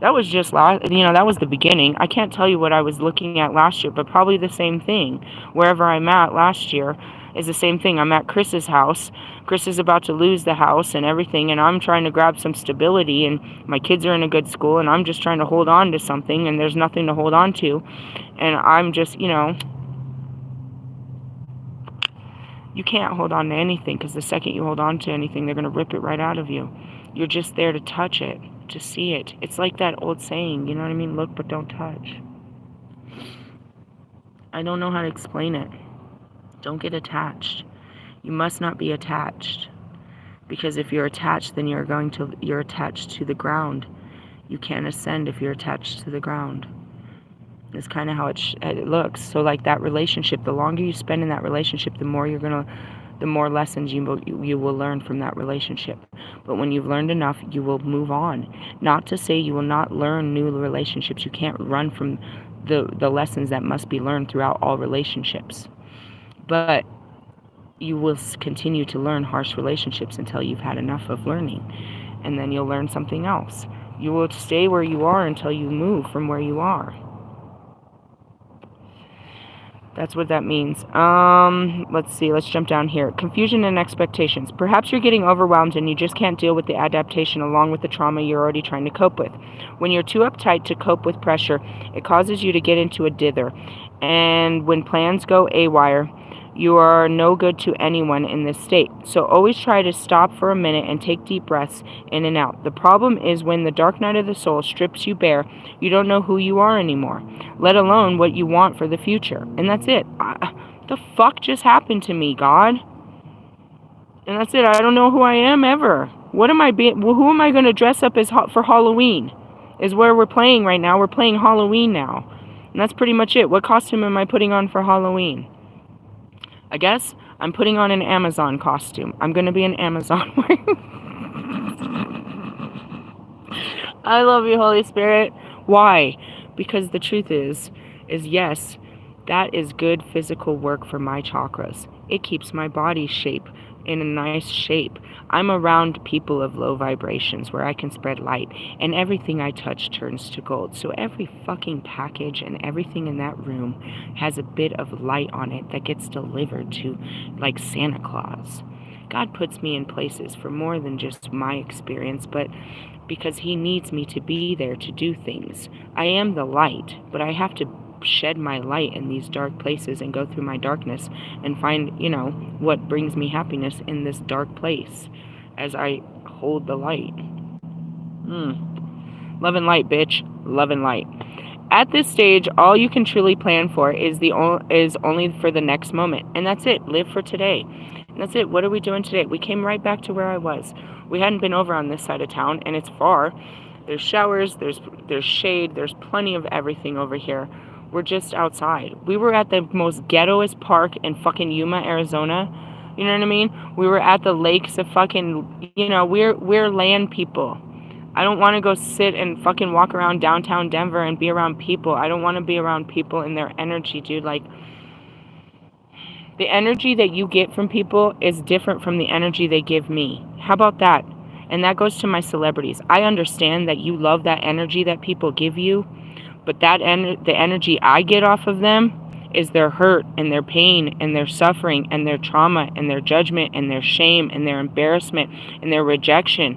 That was just that was the beginning. I can't tell you what I was looking at last year, but probably the same thing. Wherever I'm at last year is the same thing. I'm at Chris's house. Chris is about to lose the house and everything, and I'm trying to grab some stability, and my kids are in a good school, and I'm just trying to hold on to something, and there's nothing to hold on to. And I'm just, you can't hold on to anything, because the second you hold on to anything, they're going to rip it right out of you. You're just there to touch it, to see it. It's like that old saying, you know what I mean? Look, but don't touch. I don't know how to explain it. Don't get attached. You must not be attached, because if you're attached, then you're attached to the ground. You can't ascend if you're attached to the ground. It's kind of how it looks. So like that relationship, the longer you spend in that relationship, the more lessons you will learn from that relationship. But when you've learned enough, you will move on. Not to say you will not learn new relationships. You can't run from the lessons that must be learned throughout all relationships. But you will continue to learn harsh relationships until you've had enough of learning, and then you'll learn something else. You will stay where you are until you move from where you are. That's what that means. Let's see. Let's jump down here. Confusion and expectations. Perhaps you're getting overwhelmed and you just can't deal with the adaptation along with the trauma you're already trying to cope with. When you're too uptight to cope with pressure, it causes you to get into a dither. And when plans go awry, you are no good to anyone in this state. So always try to stop for a minute and take deep breaths in and out. The problem is when the dark night of the soul strips you bare, you don't know who you are anymore, let alone what you want for the future. And that's it. The fuck just happened to me, God? And that's it. I don't know who I am ever. What am I being? Who am I going to dress up as for Halloween? Is where we're playing right now. We're playing Halloween now. And that's pretty much it. What costume am I putting on for Halloween? I guess I'm putting on an Amazon costume. I'm going to be an Amazon. I love you, Holy Spirit. Why? Because the truth is yes, that is good physical work for my chakras. It keeps my body shape in a nice shape. I'm around people of low vibrations where I can spread light, and everything I touch turns to gold. So every fucking package and everything in that room has a bit of light on it that gets delivered to, like Santa Claus. God puts me in places for more than just my experience, but because he needs me to be there to do things. I am the light, but I have to shed my light in these dark places and go through my darkness and find, what brings me happiness in this dark place as I hold the light. Love and light, bitch. Love and light. At this stage, all you can truly plan for is only for the next moment. And that's it. Live for today. And that's it. What are we doing today? We came right back to where I was. We hadn't been over on this side of town, and it's far. There's showers, there's shade, there's plenty of everything over here. We're just outside. We were at the most ghettoest park in fucking Yuma, Arizona. You know what I mean? We were at the lakes of fucking, we're land people. I don't want to go sit and fucking walk around downtown Denver and be around people. I don't want to be around people in their energy, dude. Like, the energy that you get from people is different from the energy they give me. How about that? And that goes to my celebrities. I understand that you love that energy that people give you, but the energy I get off of them is their hurt and their pain and their suffering and their trauma and their judgment and their shame and their embarrassment and their rejection,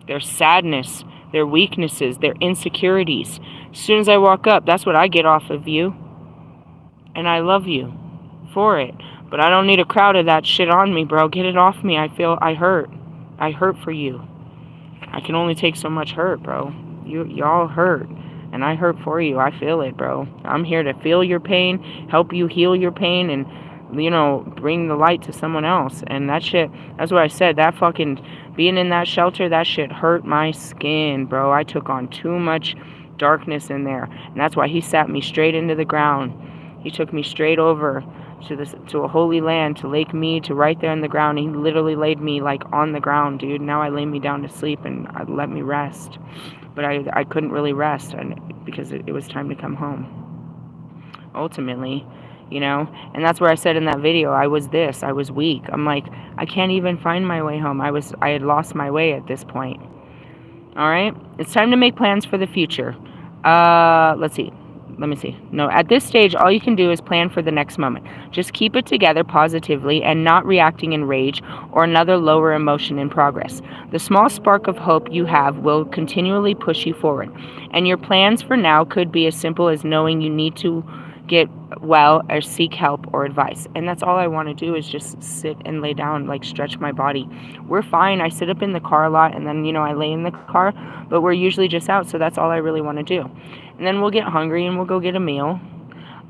their sadness, their weaknesses, their insecurities. As soon as I walk up, that's what I get off of you. And I love you for it. But I don't need a crowd of that shit on me, bro. Get it off me. I hurt. I hurt for you. I can only take so much hurt, bro. Y'all hurt. And I hurt for you. I feel it, bro. I'm here to feel your pain, help you heal your pain, and, bring the light to someone else. And that shit, that's what I said. That fucking, being in that shelter, that shit hurt my skin, bro. I took on too much darkness in there. And that's why he sat me straight into the ground. He took me straight over to a holy land, to Lake Mead, to right there in the ground. He literally laid me, like, on the ground, dude. Now I lay me down to sleep and let me rest. But I couldn't really rest because it was time to come home. Ultimately, and that's where I said in that video, I was weak. I'm like, I can't even find my way home. I had lost my way at this point. All right, it's time to make plans for the future. Let me see. No, at this stage, all you can do is plan for the next moment. Just keep it together positively and not reacting in rage or another lower emotion in progress. The small spark of hope you have will continually push you forward. And your plans for now could be as simple as knowing you need to get well or seek help or advice. And that's all I want to do is just sit and lay down, like stretch my body. We're fine. I sit up in the car a lot and then, I lay in the car, but we're usually just out. So that's all I really want to do. And then we'll get hungry and we'll go get a meal.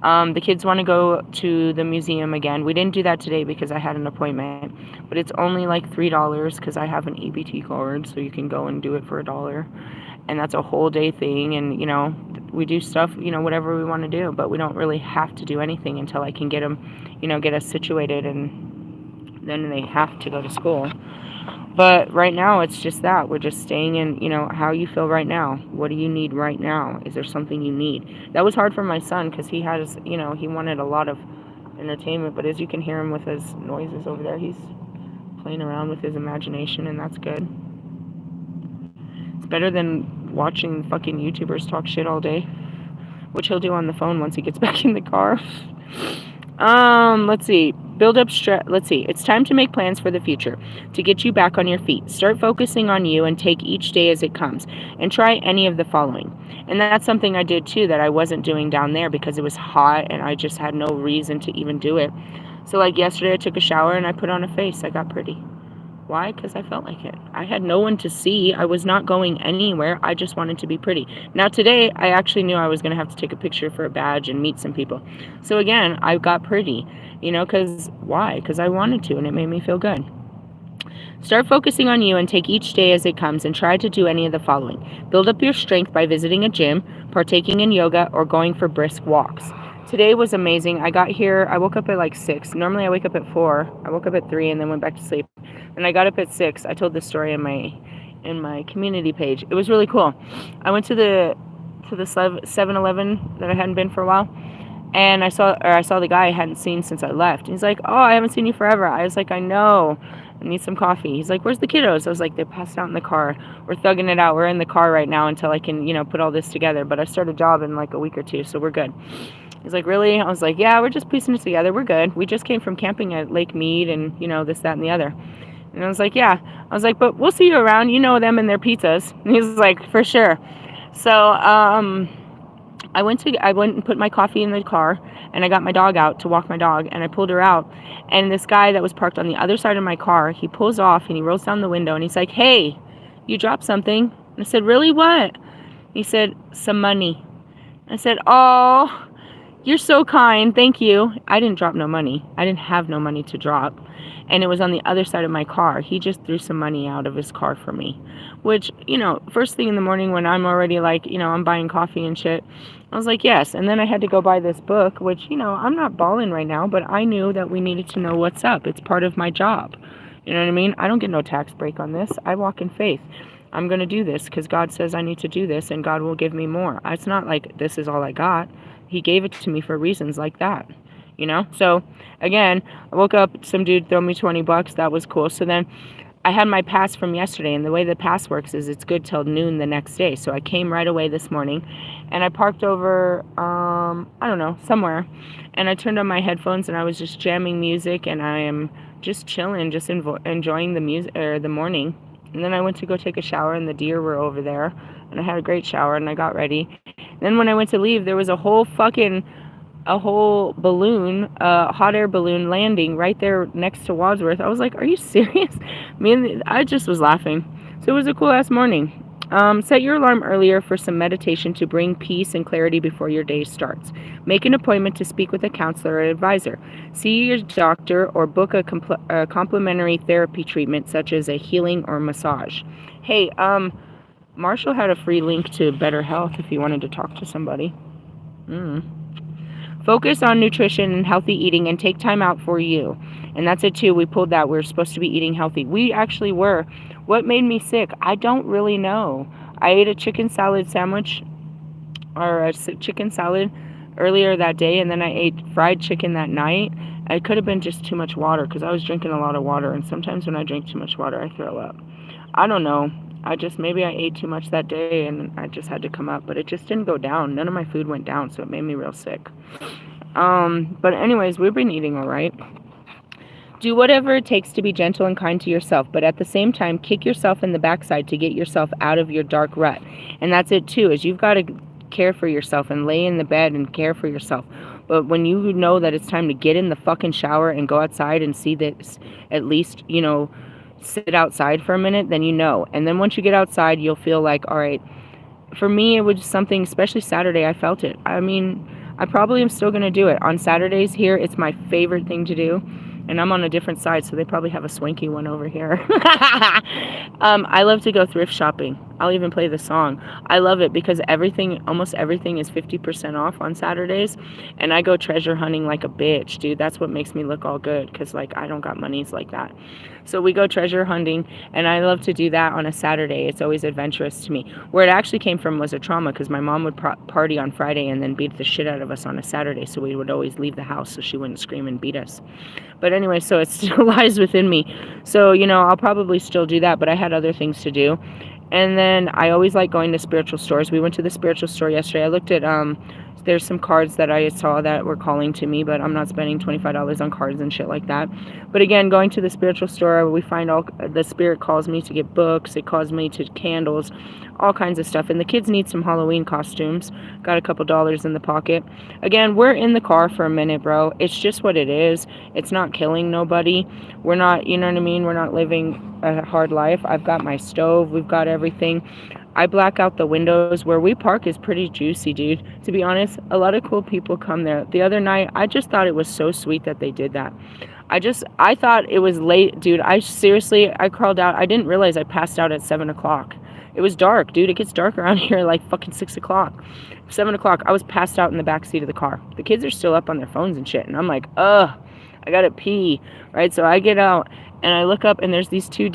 The kids want to go to the museum again. We didn't do that today because I had an appointment, but it's only like $3 because I have an EBT card, so you can go and do it for $1. And that's a whole day thing. And, we do stuff, whatever we want to do, but we don't really have to do anything until I can get them, get us situated, and then they have to go to school. But right now, it's just that. We're just staying in, how you feel right now. What do you need right now? Is there something you need? That was hard for my son because he has, he wanted a lot of entertainment. But as you can hear him with his noises over there, he's playing around with his imagination, and that's good. It's better than watching fucking YouTubers talk shit all day, which he'll do on the phone once he gets back in the car. Let's see. Build up stress. Let's see. It's time to make plans for the future to get you back on your feet. Start focusing on you and take each day as it comes, and try any of the following. And that's something I did too that I wasn't doing down there because it was hot and I just had no reason to even do it. So like yesterday I took a shower and I put on a face. I got pretty. Why? Because I felt like it. I had no one to see. I was not going anywhere. I just wanted to be pretty. Now today, I actually knew I was going to have to take a picture for a badge and meet some people. So again, I got pretty, because why? Because I wanted to, and it made me feel good. Start focusing on you and take each day as it comes, and try to do any of the following. Build up your strength by visiting a gym, partaking in yoga, or going for brisk walks. Today was amazing. I got here, I woke up at like 6. Normally I wake up at 4. I woke up at 3 and then went back to sleep. And I got up at 6. I told this story in my community page. It was really cool. I went to the 7-Eleven that I hadn't been for a while. And I saw the guy I hadn't seen since I left. He's like, "Oh, I haven't seen you forever." I was like, "I know. I need some coffee." He's like, "Where's the kiddos?" I was like, "They passed out in the car. We're thugging it out. We're in the car right now until I can, put all this together. But I start a job in like a week or 2, so we're good." He's like, "Really?" I was like, "Yeah, we're just piecing it together. We're good. We just came from camping at Lake Mead and, this, that, and the other." And I was like, "Yeah." I was like, "But we'll see you around. You know them and their pizzas." And he's like, "For sure." So I went and put my coffee in the car, and I got my dog out to walk my dog, and I pulled her out. And this guy that was parked on the other side of my car, he pulls off and he rolls down the window and he's like, "Hey, you dropped something." And I said, "Really? What?" He said, "Some money." I said, "Oh, you're so kind. Thank you." I didn't drop no money. I didn't have no money to drop. And it was on the other side of my car. He just threw some money out of his car for me. Which, first thing in the morning when I'm already like, I'm buying coffee and shit, I was like, yes. And then I had to go buy this book, which, I'm not balling right now, but I knew that we needed to know what's up. It's part of my job. You know what I mean? I don't get no tax break on this. I walk in faith. I'm going to do this because God says I need to do this and God will give me more. It's not like this is all I got. He gave it to me for reasons like that, So, again, I woke up, some dude threw me $20. That was cool. So then I had my pass from yesterday, and the way the pass works is it's good till noon the next day. So I came right away this morning, and I parked over, I don't know, somewhere, and I turned on my headphones, and I was just jamming music, and I am just chilling, just enjoying the music, or the morning. And then I went to go take a shower, and the deer were over there, and I had a great shower, and I got ready. Then when I went to leave, there was a whole balloon, hot air balloon landing right there next to Wadsworth. I was like, "Are you serious?" I just was laughing. So it was a cool ass morning. Set your alarm earlier for some meditation to bring peace and clarity before your day starts. Make an appointment to speak with a counselor or advisor. See your doctor or book a complementary therapy treatment such as a healing or massage. Hey, Marshall had a free link to Better Health if you wanted to talk to somebody. Focus on nutrition and healthy eating and take time out for you. And that's it too. We pulled that. We're supposed to be eating healthy. We actually were. What made me sick? I don't really know. I ate a chicken salad sandwich or a chicken salad earlier that day, and then I ate fried chicken that night. It could have been just too much water because I was drinking a lot of water, and sometimes when I drink too much water, I throw up. I don't know. Maybe I ate too much that day and I just had to come up, but it just didn't go down. None of my food went down, so it made me real sick. But anyways, we've been eating all right. Do whatever it takes to be gentle and kind to yourself, but at the same time, kick yourself in the backside to get yourself out of your dark rut. And that's it too, is you've got to care for yourself and lay in the bed and care for yourself. But when you know that it's time to get in the fucking shower and go outside and see that at least, sit outside for a minute, then and then once you get outside, you'll feel like, all right. For me, it was something, especially Saturday, I felt it. I mean, I probably am still going to do it on Saturdays here. It's my favorite thing to do, and I'm on a different side, so they probably have a swanky one over here. I love to go thrift shopping. I'll even play the song. I love it because almost everything is 50% off on Saturdays. And I go treasure hunting like a bitch, dude. That's what makes me look all good because, like, I don't got monies like that. So we go treasure hunting, and I love to do that on a Saturday. It's always adventurous to me. Where it actually came from was a trauma because my mom would party on Friday and then beat the shit out of us on a Saturday. So we would always leave the house so she wouldn't scream and beat us. But anyway, so it still lies within me. So, I'll probably still do that, but I had other things to do. And then I always like going to spiritual stores. We went to the spiritual store yesterday. I looked at, there's some cards that I saw that were calling to me, but I'm not spending $25 on cards and shit like that. But again, going to the spiritual store, we find the spirit calls me to get books. It calls me to candles, all kinds of stuff. And the kids need some Halloween costumes. Got a couple dollars in the pocket. Again, we're in the car for a minute, bro. It's just what it is. It's not killing nobody. We're not, you know what I mean? We're not living a hard life. I've got my stove. We've got everything. I black out the windows. Where we park is pretty juicy, dude. To be honest, a lot of cool people come there. The other night, I just thought it was so sweet that they did that. I thought it was late, dude. I crawled out. I didn't realize I passed out at 7 o'clock. It was dark, dude. It gets dark around here like fucking 6 o'clock. 7 o'clock, I was passed out in the back seat of the car. The kids are still up on their phones and shit. And I'm like, I gotta pee, right? So I get out. And I look up, and there's these two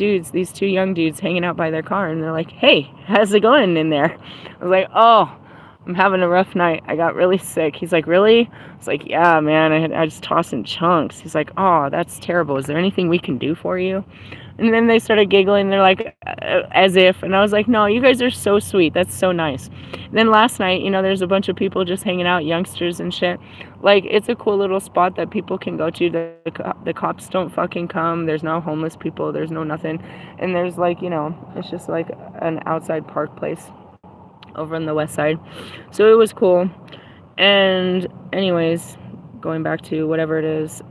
young dudes hanging out by their car. And they're like, hey, how's it going in there? I was like, oh, I'm having a rough night. I got really sick. He's like, really? I was like, yeah, man, I just tossed in chunks. He's like, oh, that's terrible. Is there anything we can do for you? And then they started giggling. They're like, as if. And I was like, no, you guys are so sweet. That's so nice. And then last night, there's a bunch of people just hanging out, youngsters and shit. Like, it's a cool little spot that people can go to. The cops don't fucking come. There's no homeless people. There's no nothing. And there's like, it's just like an outside park place over on the west side. So it was cool. And anyways, going back to whatever it is,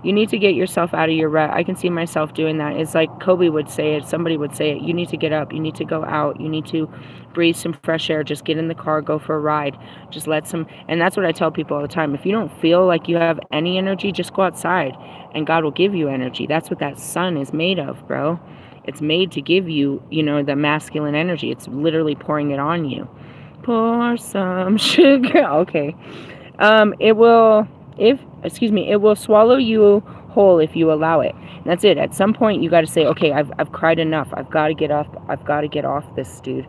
you need to get yourself out of your rut. I can see myself doing that. It's like Kobe would say it, somebody would say it. You need to get up, you need to go out, you need to breathe some fresh air. Just get in the car, go for a ride, just and that's what I tell people all the time. If you don't feel like you have any energy, just go outside and God will give you energy. That's what that sun is made of, bro. It's made to give you, the masculine energy. It's literally pouring it on you. Pour some sugar. Okay. It will swallow you whole if you allow it. And that's it. At some point, you got to say, okay, I've cried enough. I've got to get off. I've got to get off this, dude.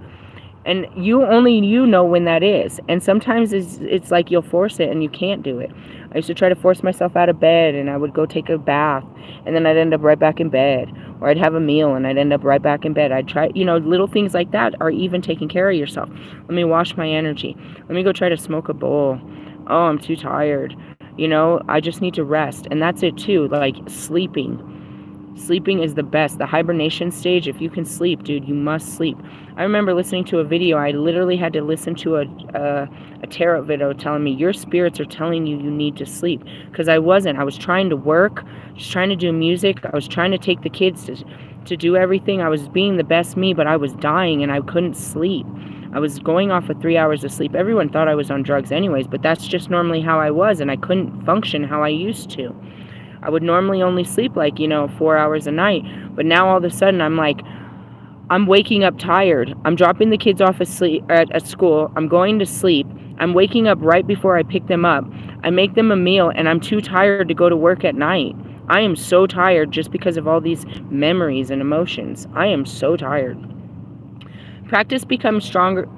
And only you know when that is. And sometimes it's like you'll force it and you can't do it. I used to try to force myself out of bed, and I would go take a bath, and then I'd end up right back in bed. Or I'd have a meal and I'd end up right back in bed. I'd try, little things like that are even taking care of yourself. Let me wash my energy. Let me go try to smoke a bowl. Oh, I'm too tired. I just need to rest. And that's it too. Like sleeping. Sleeping is the best. The hibernation stage, if you can sleep, dude, you must sleep. I remember listening to a video. I literally had to listen to a tarot video telling me your spirits are telling you need to sleep. Because I wasn't. I was trying to work, just trying to do music. I was trying to take the kids to do everything. I was being the best me, but I was dying and I couldn't sleep. I was going off of 3 hours of sleep. Everyone thought I was on drugs anyways, but that's just normally how I was, and I couldn't function how I used to. I would normally only sleep like, 4 hours a night, but now all of a sudden I'm waking up tired. I'm dropping the kids off at school. I'm going to sleep. I'm waking up right before I pick them up. I make them a meal, and I'm too tired to go to work at night. I am so tired just because of all these memories and emotions. I am so tired. Practice becoming stronger in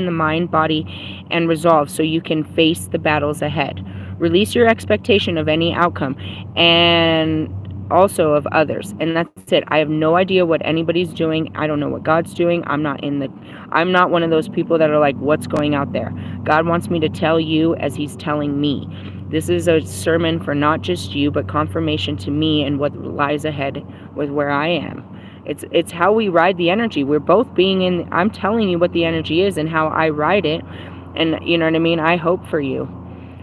the mind, body, and resolve so you can face the battles ahead. Release your expectation of any outcome and also of others. And that's it. I have no idea what anybody's doing. I don't know what God's doing. I'm not one of those people that are like, what's going out there? God wants me to tell you as he's telling me. This is a sermon for not just you, but confirmation to me and what lies ahead with where I am. It's how we ride the energy. We're both I'm telling you what the energy is and how I ride it. And you know what I mean? I hope for you.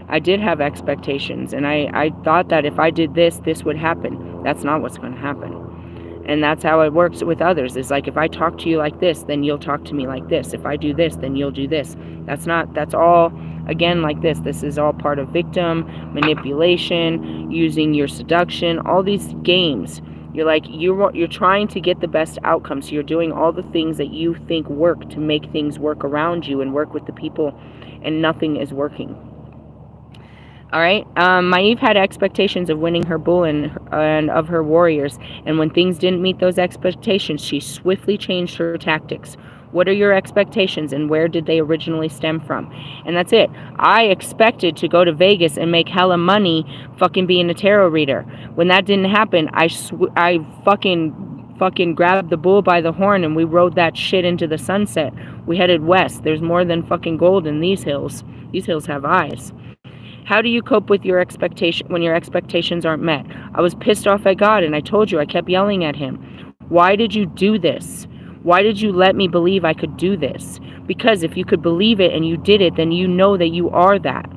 I did have expectations, and I thought that if I did this would happen. That's not what's going to happen. And that's how it works with others. It's like, if I talk to you like this, then you'll talk to me like this. If I do this, then you'll do this. That's all, again, like this. This is all part of victim manipulation, using your seduction, all these games. You're like, you're trying to get the best outcome. So you're doing all the things that you think work to make things work around you and work with the people, and nothing is working. All right. Maeve had expectations of winning her bull and of her warriors, and when things didn't meet those expectations, she swiftly changed her tactics. What are your expectations, and where did they originally stem from? And that's it. I expected to go to Vegas and make hella money fucking being a tarot reader. When that didn't happen, I fucking grabbed the bull by the horn and we rode that shit into the sunset. We headed west. There's more than fucking gold in these hills. These hills have eyes. How do you cope with your expectation when your expectations aren't met? I was pissed off at God, and I told you, I kept yelling at him. Why did you do this? Why did you let me believe I could do this? Because if you could believe it and you did it, then you know that you are that.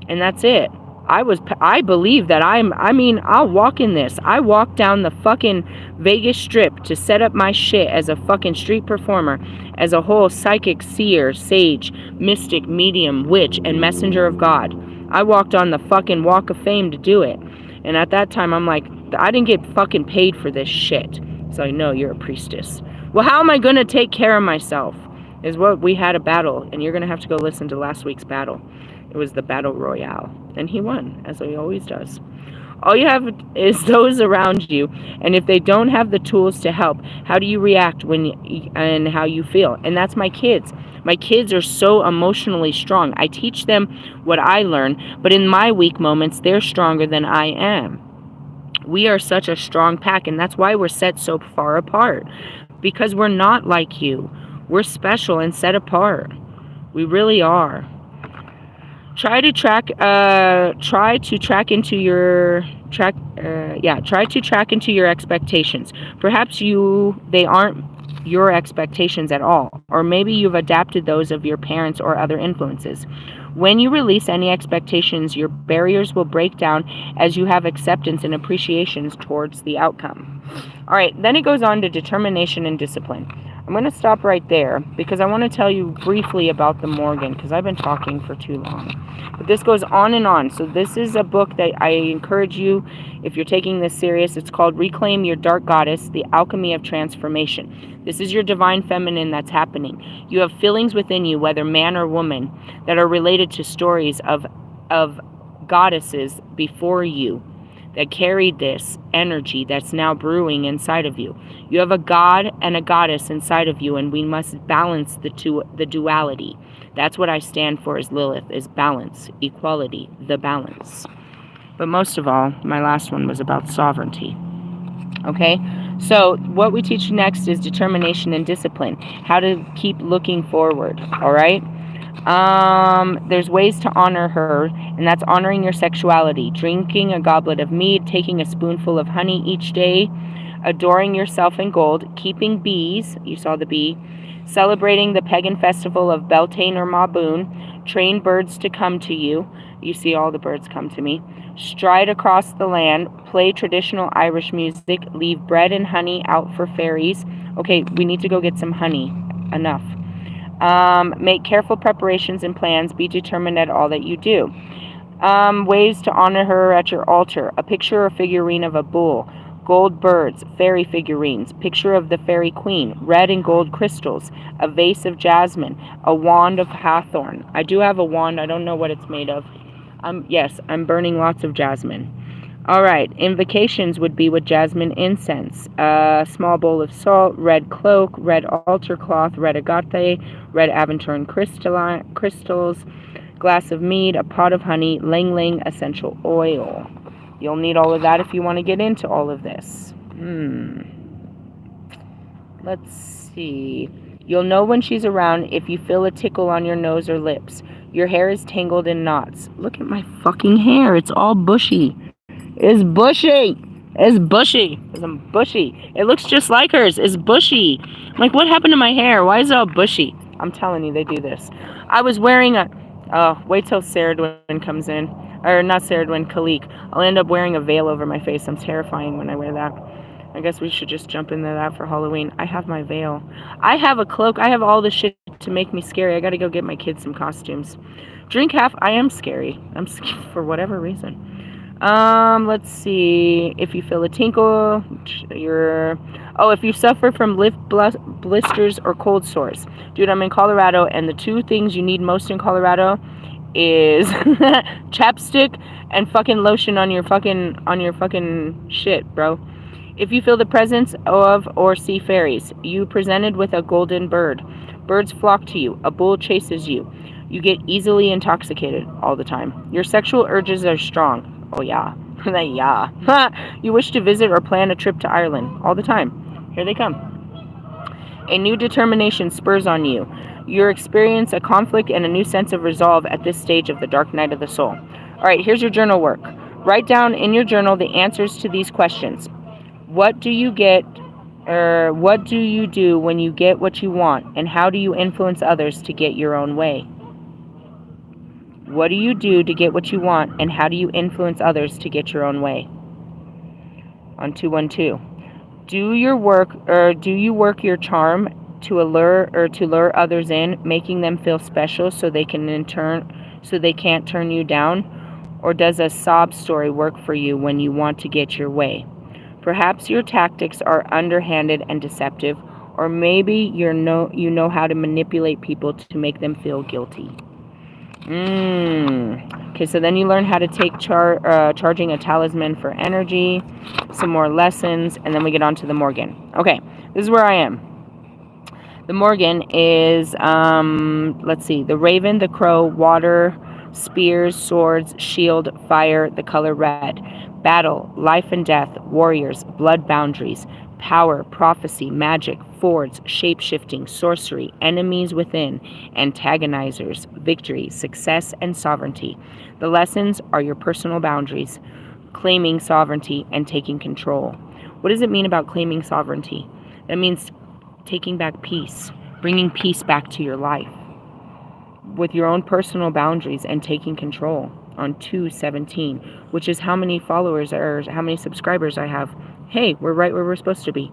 And that's it. I believe that I'll walk in this. I walked down the fucking Vegas Strip to set up my shit as a fucking street performer, as a whole psychic, seer, sage, mystic, medium, witch, and messenger of God. I walked on the fucking walk of fame to do it. And at that time, I'm like, I didn't get fucking paid for this shit. So I know you're a priestess. Well, how am I going to take care of myself? Is what we had a battle, and you're going to have to go listen to last week's battle. It was the battle royale, and he won, as he always does. All you have is those around you, and if they don't have the tools to help, how do you react and how you feel? And that's my kids. My kids are so emotionally strong. I teach them what I learn, but in my weak moments, they're stronger than I am. We are such a strong pack, and that's why we're set so far apart, because we're not like you. We're special and set apart. We really are. Try to track into your expectations. Perhaps they aren't your expectations at all, or maybe you've adapted those of your parents or other influences. When you release any expectations, your barriers will break down as you have acceptance and appreciations towards the outcome. All right, then it goes on to determination and discipline. I'm going to stop right there because I want to tell you briefly about the Morrigan, because I've been talking for too long. But this goes on and on. So this is a book that I encourage you, if you're taking this serious, it's called Reclaim Your Dark Goddess, The Alchemy of Transformation. This is your divine feminine that's happening. You have feelings within you, whether man or woman, that are related to stories of goddesses before you that carried this energy that's now brewing inside of you. You have a god and a goddess inside of you, and we must balance the duality. That's what I stand for as Lilith, is balance, equality, the balance. But most of all, my last one was about sovereignty. Okay? So what we teach next is determination and discipline. How to keep looking forward. All right? There's ways to honor her, and that's honoring your sexuality, drinking a goblet of mead, taking a spoonful of honey each day, adoring yourself in gold, keeping bees, you saw the bee, celebrating the pagan festival of Beltane or Mabun, train birds to come to you, you see all the birds come to me, stride across the land, play traditional Irish music, leave bread and honey out for fairies. Okay, we need to go get some honey. Enough. Make careful preparations and plans. Be determined at all that you do. Ways to honor her at your altar. A picture or figurine of a bull. Gold birds. Fairy figurines. Picture of the fairy queen. Red and gold crystals. A vase of jasmine. A wand of hawthorn. I do have a wand. I don't know what it's made of. Yes, I'm burning lots of jasmine. All right, invocations would be with jasmine incense, a small bowl of salt, red cloak, red altar cloth, red agate, red aventurine crystals, glass of mead, a pot of honey, lang lang essential oil. You'll need all of that if you want to get into all of this. Let's see. You'll know when she's around if you feel a tickle on your nose or lips. Your hair is tangled in knots. Look at my fucking hair. It's all bushy. It's bushy. It's bushy. It's bushy. It looks just like hers. It's bushy. I'm like, what happened to my hair? Why is it all bushy? I'm telling you, they do this. I was wearing a... wait till Ceridwen comes in. Or not Ceridwen, Khalik. I'll end up wearing a veil over my face. I'm terrifying when I wear that. I guess we should just jump into that for Halloween. I have my veil. I have a cloak. I have all this shit to make me scary. I gotta go get my kids some costumes. Drink half. I am scary. I'm scared for whatever reason. Let's see. If you feel a tinkle, if you suffer from blisters or cold sores. Dude, I'm in Colorado, and the two things you need most in Colorado is chapstick and fucking lotion on your fucking shit, bro. If you feel the presence of or see fairies, you presented with a golden bird. Birds flock to you. A bull chases you. You get easily intoxicated all the time. Your sexual urges are strong. Oh yeah. Yeah. You wish to visit or plan a trip to Ireland all the time. Here they come. A new determination spurs on you. You experience a conflict and a new sense of resolve at this stage of the dark night of the soul. All right, here's your journal work. Write down in your journal the answers to these questions. What do you get, or what do you do when you get what you want, and how do you influence others to get your own way? What do you do to get what you want, and how do you influence others to get your own way? On 212. Do you work your charm to lure others in, making them feel special so they can't turn you down? Or does a sob story work for you when you want to get your way? Perhaps your tactics are underhanded and deceptive, or maybe you know how to manipulate people to make them feel guilty. Okay, so then you learn how to take charging a talisman for energy, some more lessons, and then we get on to the Morrigan. Okay, this is where I am. The Morrigan is, let's see, the raven, the crow, water, spears, swords, shield, fire, the color red. Battle, life and death, warriors, blood boundaries, power, prophecy, magic, fords, shape-shifting, sorcery, enemies within, antagonizers, victory, success, and sovereignty. The lessons are your personal boundaries, claiming sovereignty, and taking control. What does it mean about claiming sovereignty? That means taking back peace, bringing peace back to your life with your own personal boundaries and taking control. On 217, which is how many followers or how many subscribers I have. Hey, we're right where we're supposed to be.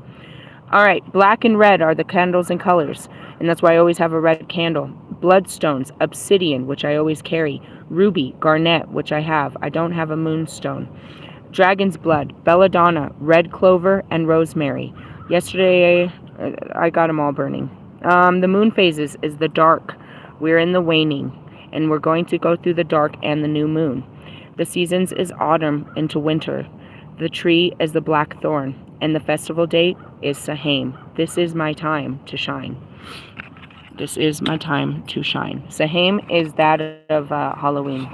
All right, black and red are the candles and colors, and that's why I always have a red candle. Bloodstones, obsidian, which I always carry. Ruby, garnet, which I have. I don't have a moonstone. Dragon's blood, belladonna, red clover, and rosemary. Yesterday, I got them all burning. The moon phases is the dark. We're in the waning, and we're going to go through the dark and the new moon. The seasons is autumn into winter. The tree is the black thorn, and the festival date is Samhain. This is my time to shine. This is my time to shine. Samhain is that of Halloween.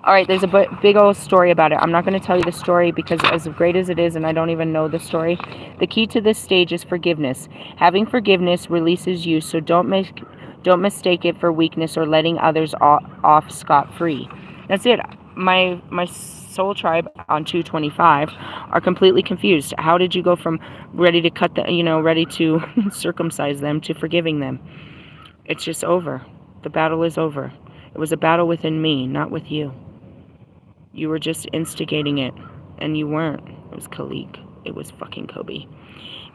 All right, there's a big old story about it. I'm not going to tell you the story because as great as it is, and I don't even know the story, the key to this stage is forgiveness. Having forgiveness releases you, so don't mistake it for weakness or letting others off scot-free. That's it. My soul tribe on 225 are completely confused. How did you go from ready to ready to circumcise them to forgiving them? It's just over. The battle is over. It was a battle within me, not with you. You were just instigating it, and you weren't. It was Khalik. It was fucking Kobe.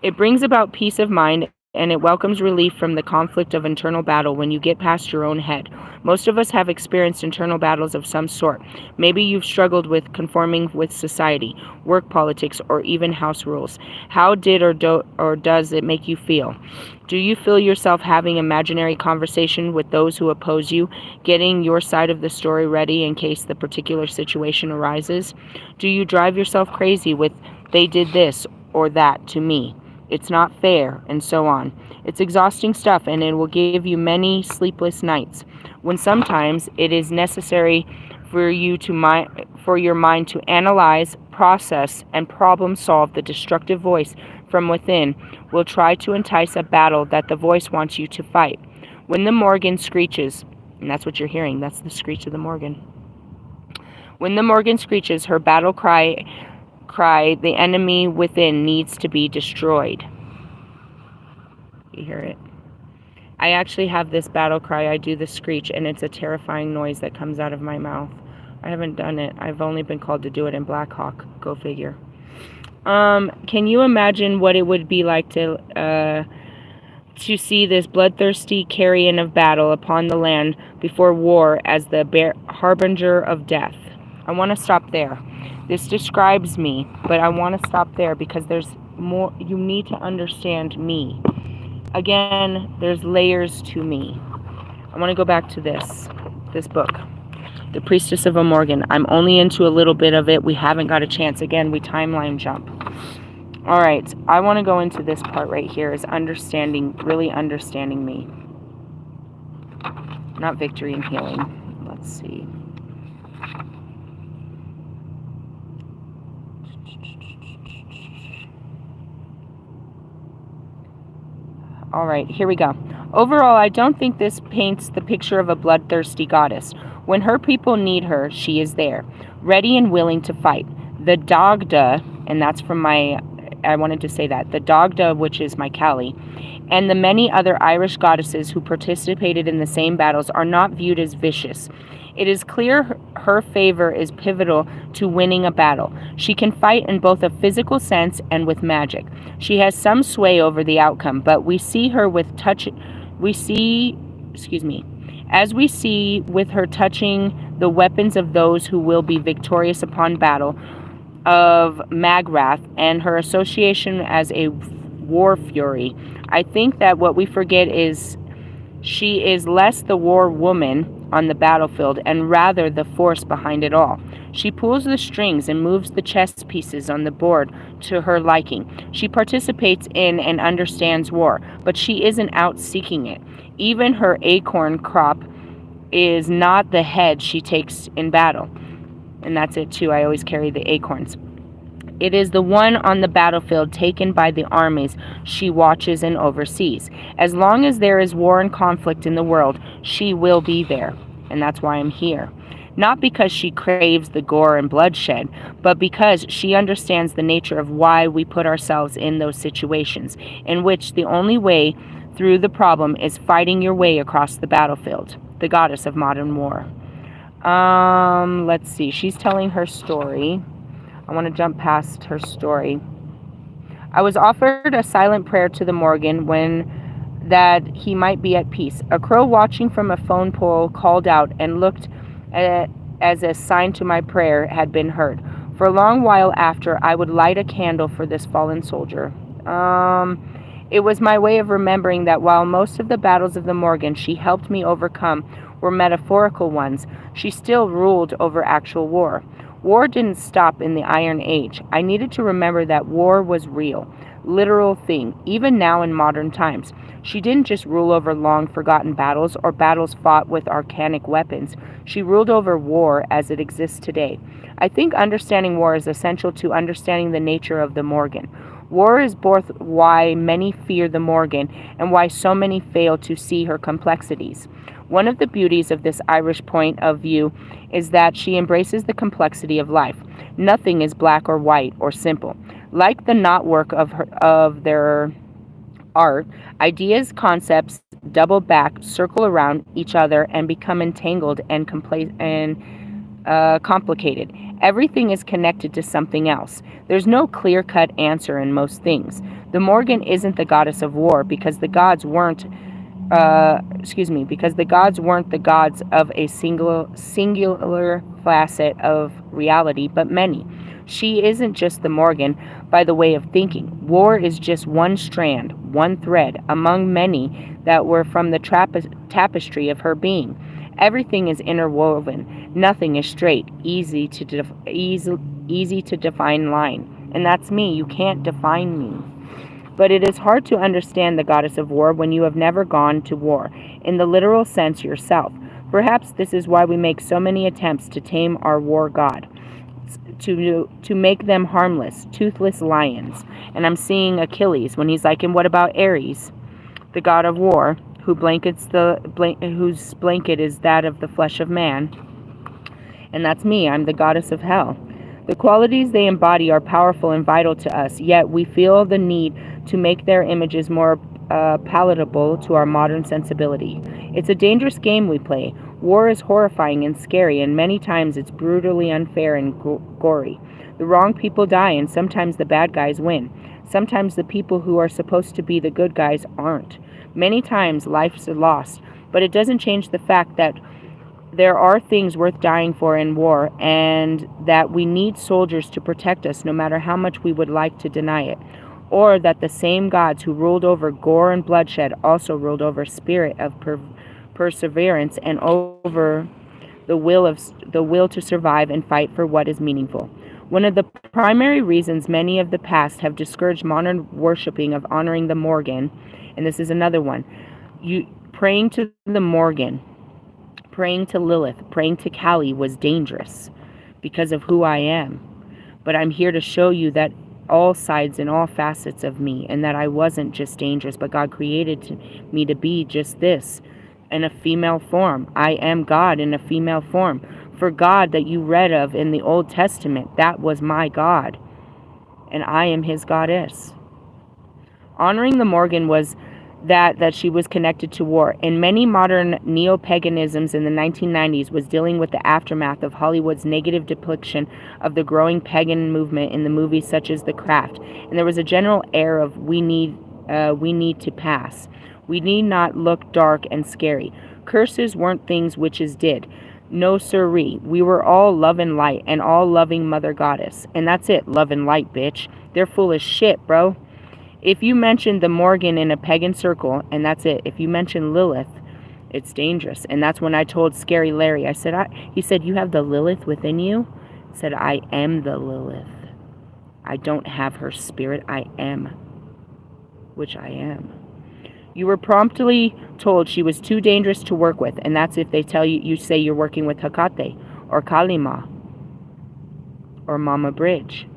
It brings about peace of mind, and it welcomes relief from the conflict of internal battle when you get past your own head. Most of us have experienced internal battles of some sort. Maybe you've struggled with conforming with society, work politics, or even house rules. How did or does it make you feel? Do you feel yourself having imaginary conversation with those who oppose you, getting your side of the story ready in case the particular situation arises? Do you drive yourself crazy with, they did this or that to me? It's not fair, and so on. It's exhausting stuff, and it will give you many sleepless nights, when sometimes it is necessary for your mind to analyze, process, and problem solve the destructive voice from within will try to entice a battle that the voice wants you to fight. When the Morrigan screeches, and that's what you're hearing, that's the screech of the Morrigan. When the Morrigan screeches her battle cry, the enemy within needs to be destroyed. You hear it? I actually have this battle cry. I do the screech, and it's a terrifying noise that comes out of my mouth. I haven't done it. I've only been called to do it in Black Hawk. Go figure. Can you imagine what it would be like to see this bloodthirsty carrion of battle upon the land before war as the harbinger of death? I want to stop there. This describes me, but I want to stop there because there's more. You need to understand me. Again, there's layers to me. I want to go back to this book, The Priestess of a Morrigan. I'm only into a little bit of it. We haven't got a chance. Again, we timeline jump. All right, I want to go into this part right here, is understanding, really understanding me. Not victory and healing. Let's see. All right, here we go. Overall, I don't think this paints the picture of a bloodthirsty goddess. When her people need her, she is there, ready and willing to fight. The Dagda, and that's from I wanted to say that, the Dagda, which is my Kali, and the many other Irish goddesses who participated in the same battles are not viewed as vicious. It is clear her favor is pivotal to winning a battle. She can fight in both a physical sense and with magic. She has some sway over the outcome, but as we see with her touching the weapons of those who will be victorious upon battle of Magrath and her association as a war fury. I think that what we forget is she is less the war woman on the battlefield and rather the force behind it all. She pulls the strings and moves the chess pieces on the board to her liking. She participates in and understands war, but she isn't out seeking it. Even her acorn crop is not the head she takes in battle. And that's it too, I always carry the acorns. It is the one on the battlefield taken by the armies she watches and oversees. As long as there is war and conflict in the world, she will be there. And that's why I'm here. Not because she craves the gore and bloodshed, but because she understands the nature of why we put ourselves in those situations, in which the only way through the problem is fighting your way across the battlefield. The goddess of modern war. Let's see. She's telling her story. I want to jump past her story. I was offered a silent prayer to the Morrigan when that he might be at peace. A crow watching from a phone pole called out and looked as a sign to my prayer had been heard. For a long while after, I would light a candle for this fallen soldier. It was my way of remembering that while most of the battles of the Morrigan she helped me overcome were metaphorical ones, she still ruled over actual war. War didn't stop in the Iron Age. I needed to remember that war was real, literal thing, even now in modern times. She didn't just rule over long-forgotten battles or battles fought with arcanic weapons. She ruled over war as it exists today. I think understanding war is essential to understanding the nature of the Morrigan. War is both why many fear the Morrigan and why so many fail to see her complexities. One of the beauties of this Irish point of view is that she embraces the complexity of life. Nothing is black or white or simple. Like the knotwork of their art, ideas, concepts double back, circle around each other, and become entangled and complicated. Everything is connected to something else. There's no clear-cut answer in most things. The Morrigan isn't the goddess of war because the gods weren't the gods of a singular facet of reality, but many. She isn't just the Morrigan by the way of thinking. War is just one strand, one thread, among many that were from the tapestry of her being. Everything is interwoven. Nothing is straight, easy to define line. And that's me. You can't define me. But it is hard to understand the goddess of war when you have never gone to war, in the literal sense yourself. Perhaps this is why we make so many attempts to tame our war god, to make them harmless, toothless lions. And I'm seeing Achilles when he's like, and what about Ares, the god of war, whose blanket is that of the flesh of man? And that's me. I'm the goddess of hell. The qualities they embody are powerful and vital to us, yet we feel the need to make their images more palatable to our modern sensibility. It's a dangerous game we play. War is horrifying and scary, and many times it's brutally unfair and gory. The wrong people die, and sometimes the bad guys win. Sometimes the people who are supposed to be the good guys aren't. Many times life's lost, but it doesn't change the fact that there are things worth dying for in war, and that we need soldiers to protect us no matter how much we would like to deny it. Or that the same gods who ruled over gore and bloodshed also ruled over spirit of perseverance and over the will to survive and fight for what is meaningful. One of the primary reasons many of the past have discouraged modern worshiping of honoring the Morrigan, and this is another one, praying to the Morrigan, praying to Lilith, praying to Kali was dangerous because of who I am. But I'm here to show you that all sides and all facets of me, and that I wasn't just dangerous, but God created me to be just this, in a female form. I am God in a female form. For God that you read of in the Old Testament, that was my God, and I am his goddess. Honoring the Morrigan was that she was connected to war. And many modern neo-paganisms in the 1990s was dealing with the aftermath of Hollywood's negative depiction of the growing pagan movement in the movies such as The Craft. And there was a general air of we need to pass. We need not look dark and scary. Curses weren't things witches did. No siree. We were all love and light, and all loving Mother Goddess. And that's it, love and light, bitch. They're full of shit, bro. If you mention the Morrigan in a pagan circle, and that's it. If you mention Lilith, it's dangerous. And that's when I told Scary Larry, I said, he said, you have the Lilith within you? I said, I am the Lilith. I don't have her spirit, I am, which I am. You were promptly told she was too dangerous to work with, and that's if they tell you, you say you're working with Hecate, or Kalima, or Mama Bridge.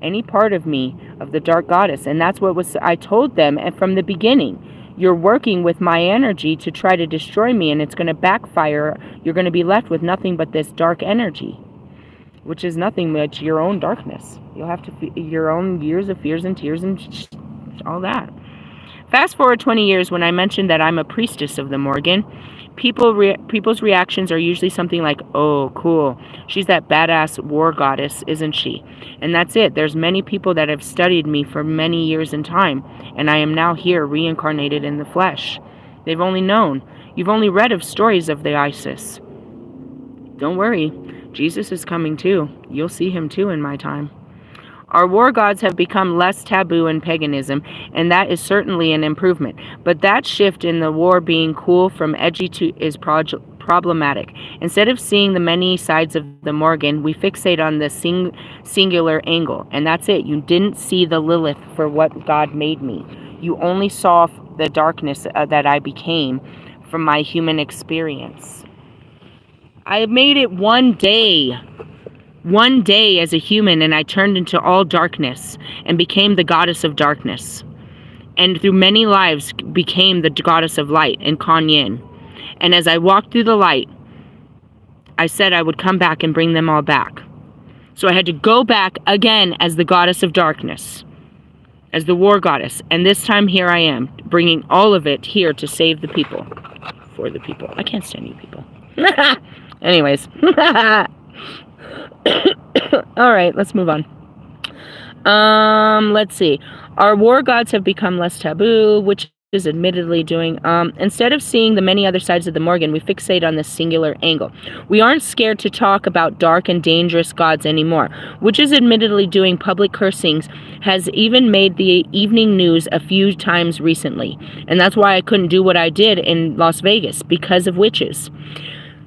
Any part of me, of the dark goddess. And that's what I told them and from the beginning. You're working with my energy to try to destroy me, and it's going to backfire. You're going to be left with nothing but this dark energy, which is nothing but your own darkness. You'll have to your own years of fears and tears and all that. Fast forward 20 years when I mentioned that I'm a priestess of the Morrigan. People's reactions are usually something like, oh, cool. She's that badass war goddess, isn't she? And that's it. There's many people that have studied me for many years in time, and I am now here reincarnated in the flesh. They've only known. You've only read of stories of the Isis. Don't worry. Jesus is coming too. You'll see him too in my time. Our war gods have become less taboo in paganism, and that is certainly an improvement. But that shift in the war being cool from edgy to is problematic. Instead of seeing the many sides of the Morrigan, we fixate on the singular angle, and that's it. You didn't see the Lilith for what God made me. You only saw the darkness that I became from my human experience. I made it one day as a human, and I turned into all darkness and became the goddess of darkness. And through many lives became the goddess of light in Kuan Yin. And as I walked through the light, I said I would come back and bring them all back. So I had to go back again as the goddess of darkness, as the war goddess. And this time here I am, bringing all of it here to save the people. For the people. I can't stand you people. Anyways. All right, let's move on. Let's see. Our war gods have become less taboo, which is admittedly doing. Instead of seeing the many other sides of the Morrigan, we fixate on this singular angle. We aren't scared to talk about dark and dangerous gods anymore, which is admittedly doing. Public cursings has even made the evening news a few times recently. And that's why I couldn't do what I did in Las Vegas, because of witches.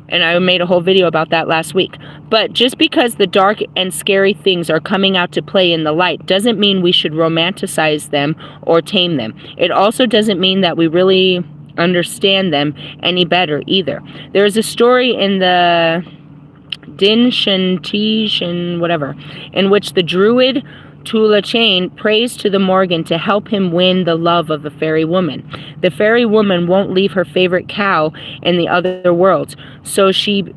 And I made a whole video about that last week. But just because the dark and scary things are coming out to play in the light doesn't mean we should romanticize them or tame them. It also doesn't mean that we really understand them any better either. There is a story in the Din Shin whatever, in which the druid Tula Chain prays to the Morrigan to help him win the love of a fairy woman. The fairy woman won't leave her favorite cow in the other worlds, so he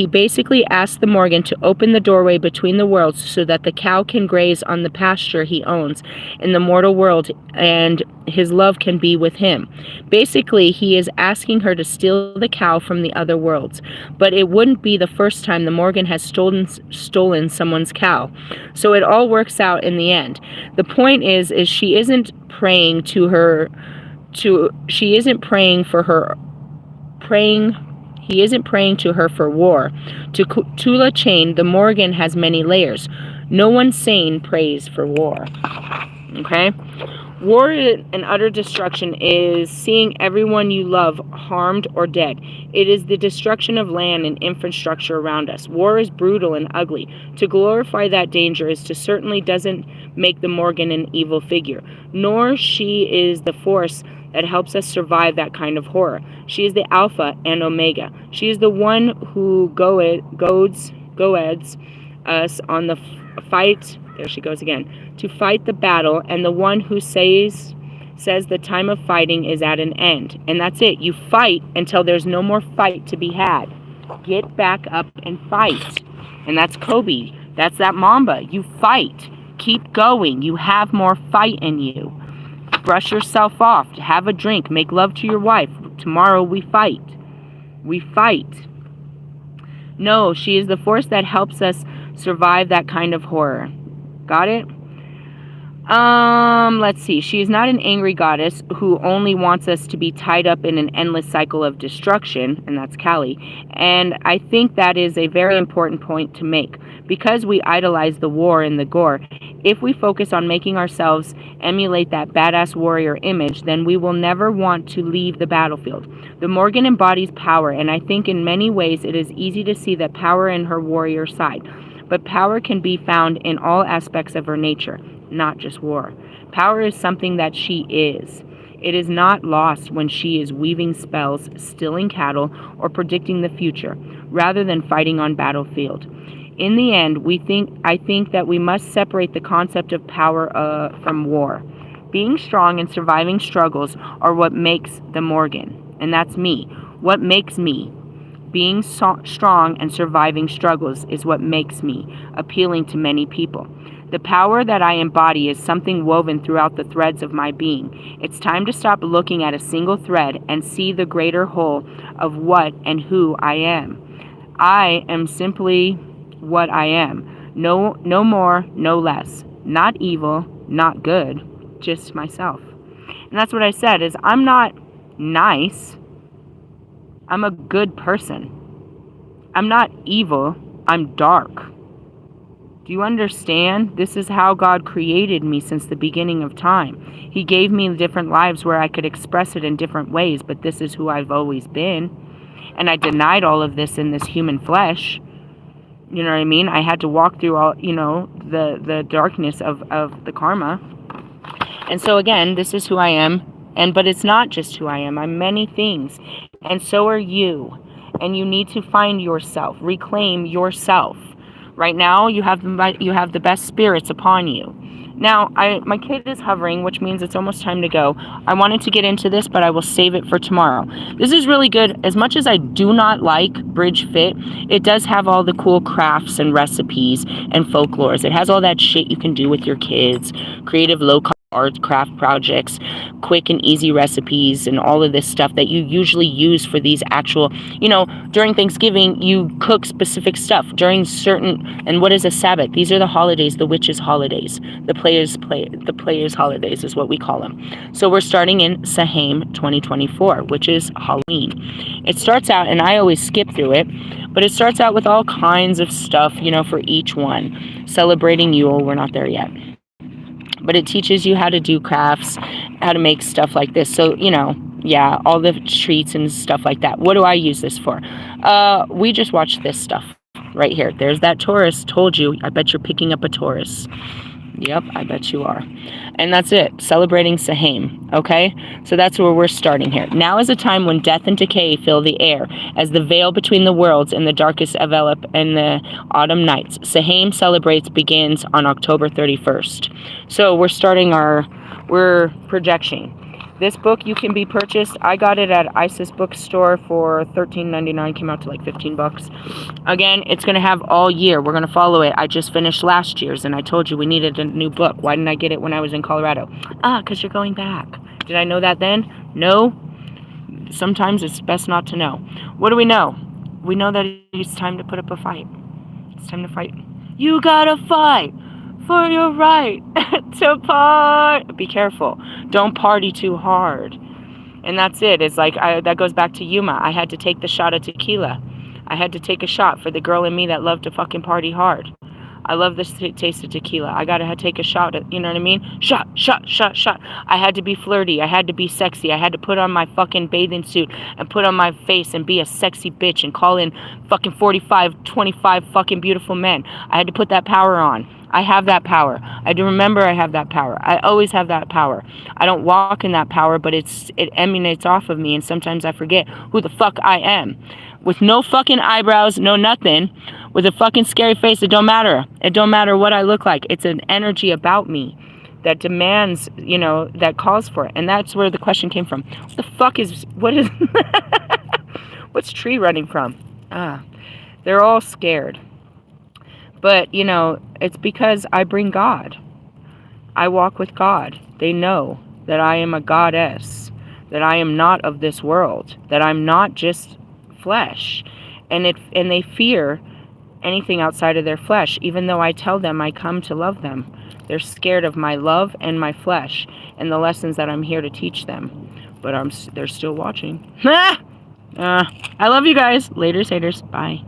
basically asks the Morrigan to open the doorway between the worlds so that the cow can graze on the pasture he owns in the mortal world, and his love can be with him. Basically, he is asking her to steal the cow from the other worlds. But it wouldn't be the first time the Morrigan has stolen someone's cow. So it all works out in the end. The point is she isn't praying He isn't praying to her for war. To Tula Chain, the Morrigan has many layers. No one sane prays for war. Okay? War and utter destruction is seeing everyone you love harmed or dead. It is the destruction of land and infrastructure around us. War is brutal and ugly. To glorify that danger is to certainly doesn't make the Morrigan an evil figure, nor she is the force that helps us survive that kind of horror. She is the Alpha and Omega. She is the one who goads us on the fight. There she goes again. To fight the battle, and the one who says the time of fighting is at an end. And that's it. You fight until there's no more fight to be had. Get back up and fight. And that's Kobe. That's that Mamba. You fight. Keep going. You have more fight in you. Brush yourself off. Have a drink. Make love to your wife. Tomorrow we fight. We fight. No, she is the force that helps us survive that kind of horror. Got it? Let's see. She is not an angry goddess who only wants us to be tied up in an endless cycle of destruction, and that's Kali. And I think that is a very important point to make. Because we idolize the war and the gore, if we focus on making ourselves emulate that badass warrior image, then we will never want to leave the battlefield. The Morrigan embodies power, and I think in many ways it is easy to see that power in her warrior side. But power can be found in all aspects of her nature, not just war. Power is something that she is. It is not lost when she is weaving spells, stilling cattle, or predicting the future, rather than fighting on battlefield. In the end, I think that we must separate the concept of power from war. Being strong and surviving struggles are what makes the Morrigan, and that's me. What makes me? Being strong and surviving struggles is what makes me appealing to many people. The power that I embody is something woven throughout the threads of my being. It's time to stop looking at a single thread and see the greater whole of what and who I am. I am simply what I am. No more, no less. Not evil, not good, just myself. And that's what I said, is I'm not nice. I'm a good person. I'm not evil. I'm dark. Do you understand? This is how God created me since the beginning of time. He gave me different lives where I could express it in different ways, but this is who I've always been. And I denied all of this in this human flesh. You know what I mean? I had to walk through all, the darkness of the karma. And so again, this is who I am. But it's not just who I am. I'm many things. And so are you. And you need to find yourself, reclaim yourself. Right now, you have the best spirits upon you. Now, my kid is hovering, which means it's almost time to go. I wanted to get into this, but I will save it for tomorrow. This is really good. As much as I do not like Bridge Fit, it does have all the cool crafts and recipes and folklores. It has all that shit you can do with your kids, creative low-cost art craft projects, quick and easy recipes, and all of this stuff that you usually use for these actual, during Thanksgiving, you cook specific stuff during and what is a Sabbath? These are the holidays, the witches' holidays, the players' holidays is what we call them. So we're starting in Samhain 2024, which is Halloween. It starts out, and I always skip through it, but it starts out with all kinds of stuff, for each one. Celebrating Yule, we're not there yet. But it teaches you how to do crafts, how to make stuff like this. So, all the treats and stuff like that. What do I use this for? We just watched this stuff right here. There's that Taurus. Told you. I bet you're picking up a Taurus. Yep, I bet you are. And that's it. Celebrating Samhain. Okay? So that's where we're starting here. Now is a time when death and decay fill the air, as the veil between the worlds and the darkest envelop in the autumn nights. Samhain begins on October 31st. So we're projecting. This book you can be purchased. I got it at Isis bookstore for $13.99. Came out to like $15. Again, it's going to have all year. We're going to follow it. I just finished last year's, and I told you we needed a new book. Why didn't I get it when I was in Colorado? Because you're going back. Did I know that then? No. Sometimes it's best not to know. What do we know? We know that it's time to put up a fight. It's time to fight. You gotta fight for your right to party. Be careful. Don't party too hard. And that's it. It's like, that goes back to Yuma. I had to take the shot of tequila. I had to take a shot for the girl in me that loved to fucking party hard. I love the taste of tequila. I gotta take a shot at, you know what I mean? Shot, shot, shot, shot. I had to be flirty. I had to be sexy. I had to put on my fucking bathing suit and put on my face and be a sexy bitch and call in fucking 45, 25 fucking beautiful men. I had to put that power on. I have that power. I do remember I have that power. I always have that power. I don't walk in that power, but it emanates off of me, and sometimes I forget who the fuck I am. With no fucking eyebrows, no nothing, with a fucking scary face, it don't matter. It don't matter what I look like. It's an energy about me that demands, you know, that calls for it. And that's where the question came from. What the fuck is, what's tree running from? They're all scared. But, you know, it's because I bring God. I walk with God. They know that I am a goddess, that I am not of this world, that I'm not just flesh. And they fear anything outside of their flesh, even though I tell them I come to love them. They're scared of my love and my flesh and the lessons that I'm here to teach them. But they're still watching. I love you guys. Later, haters. Bye.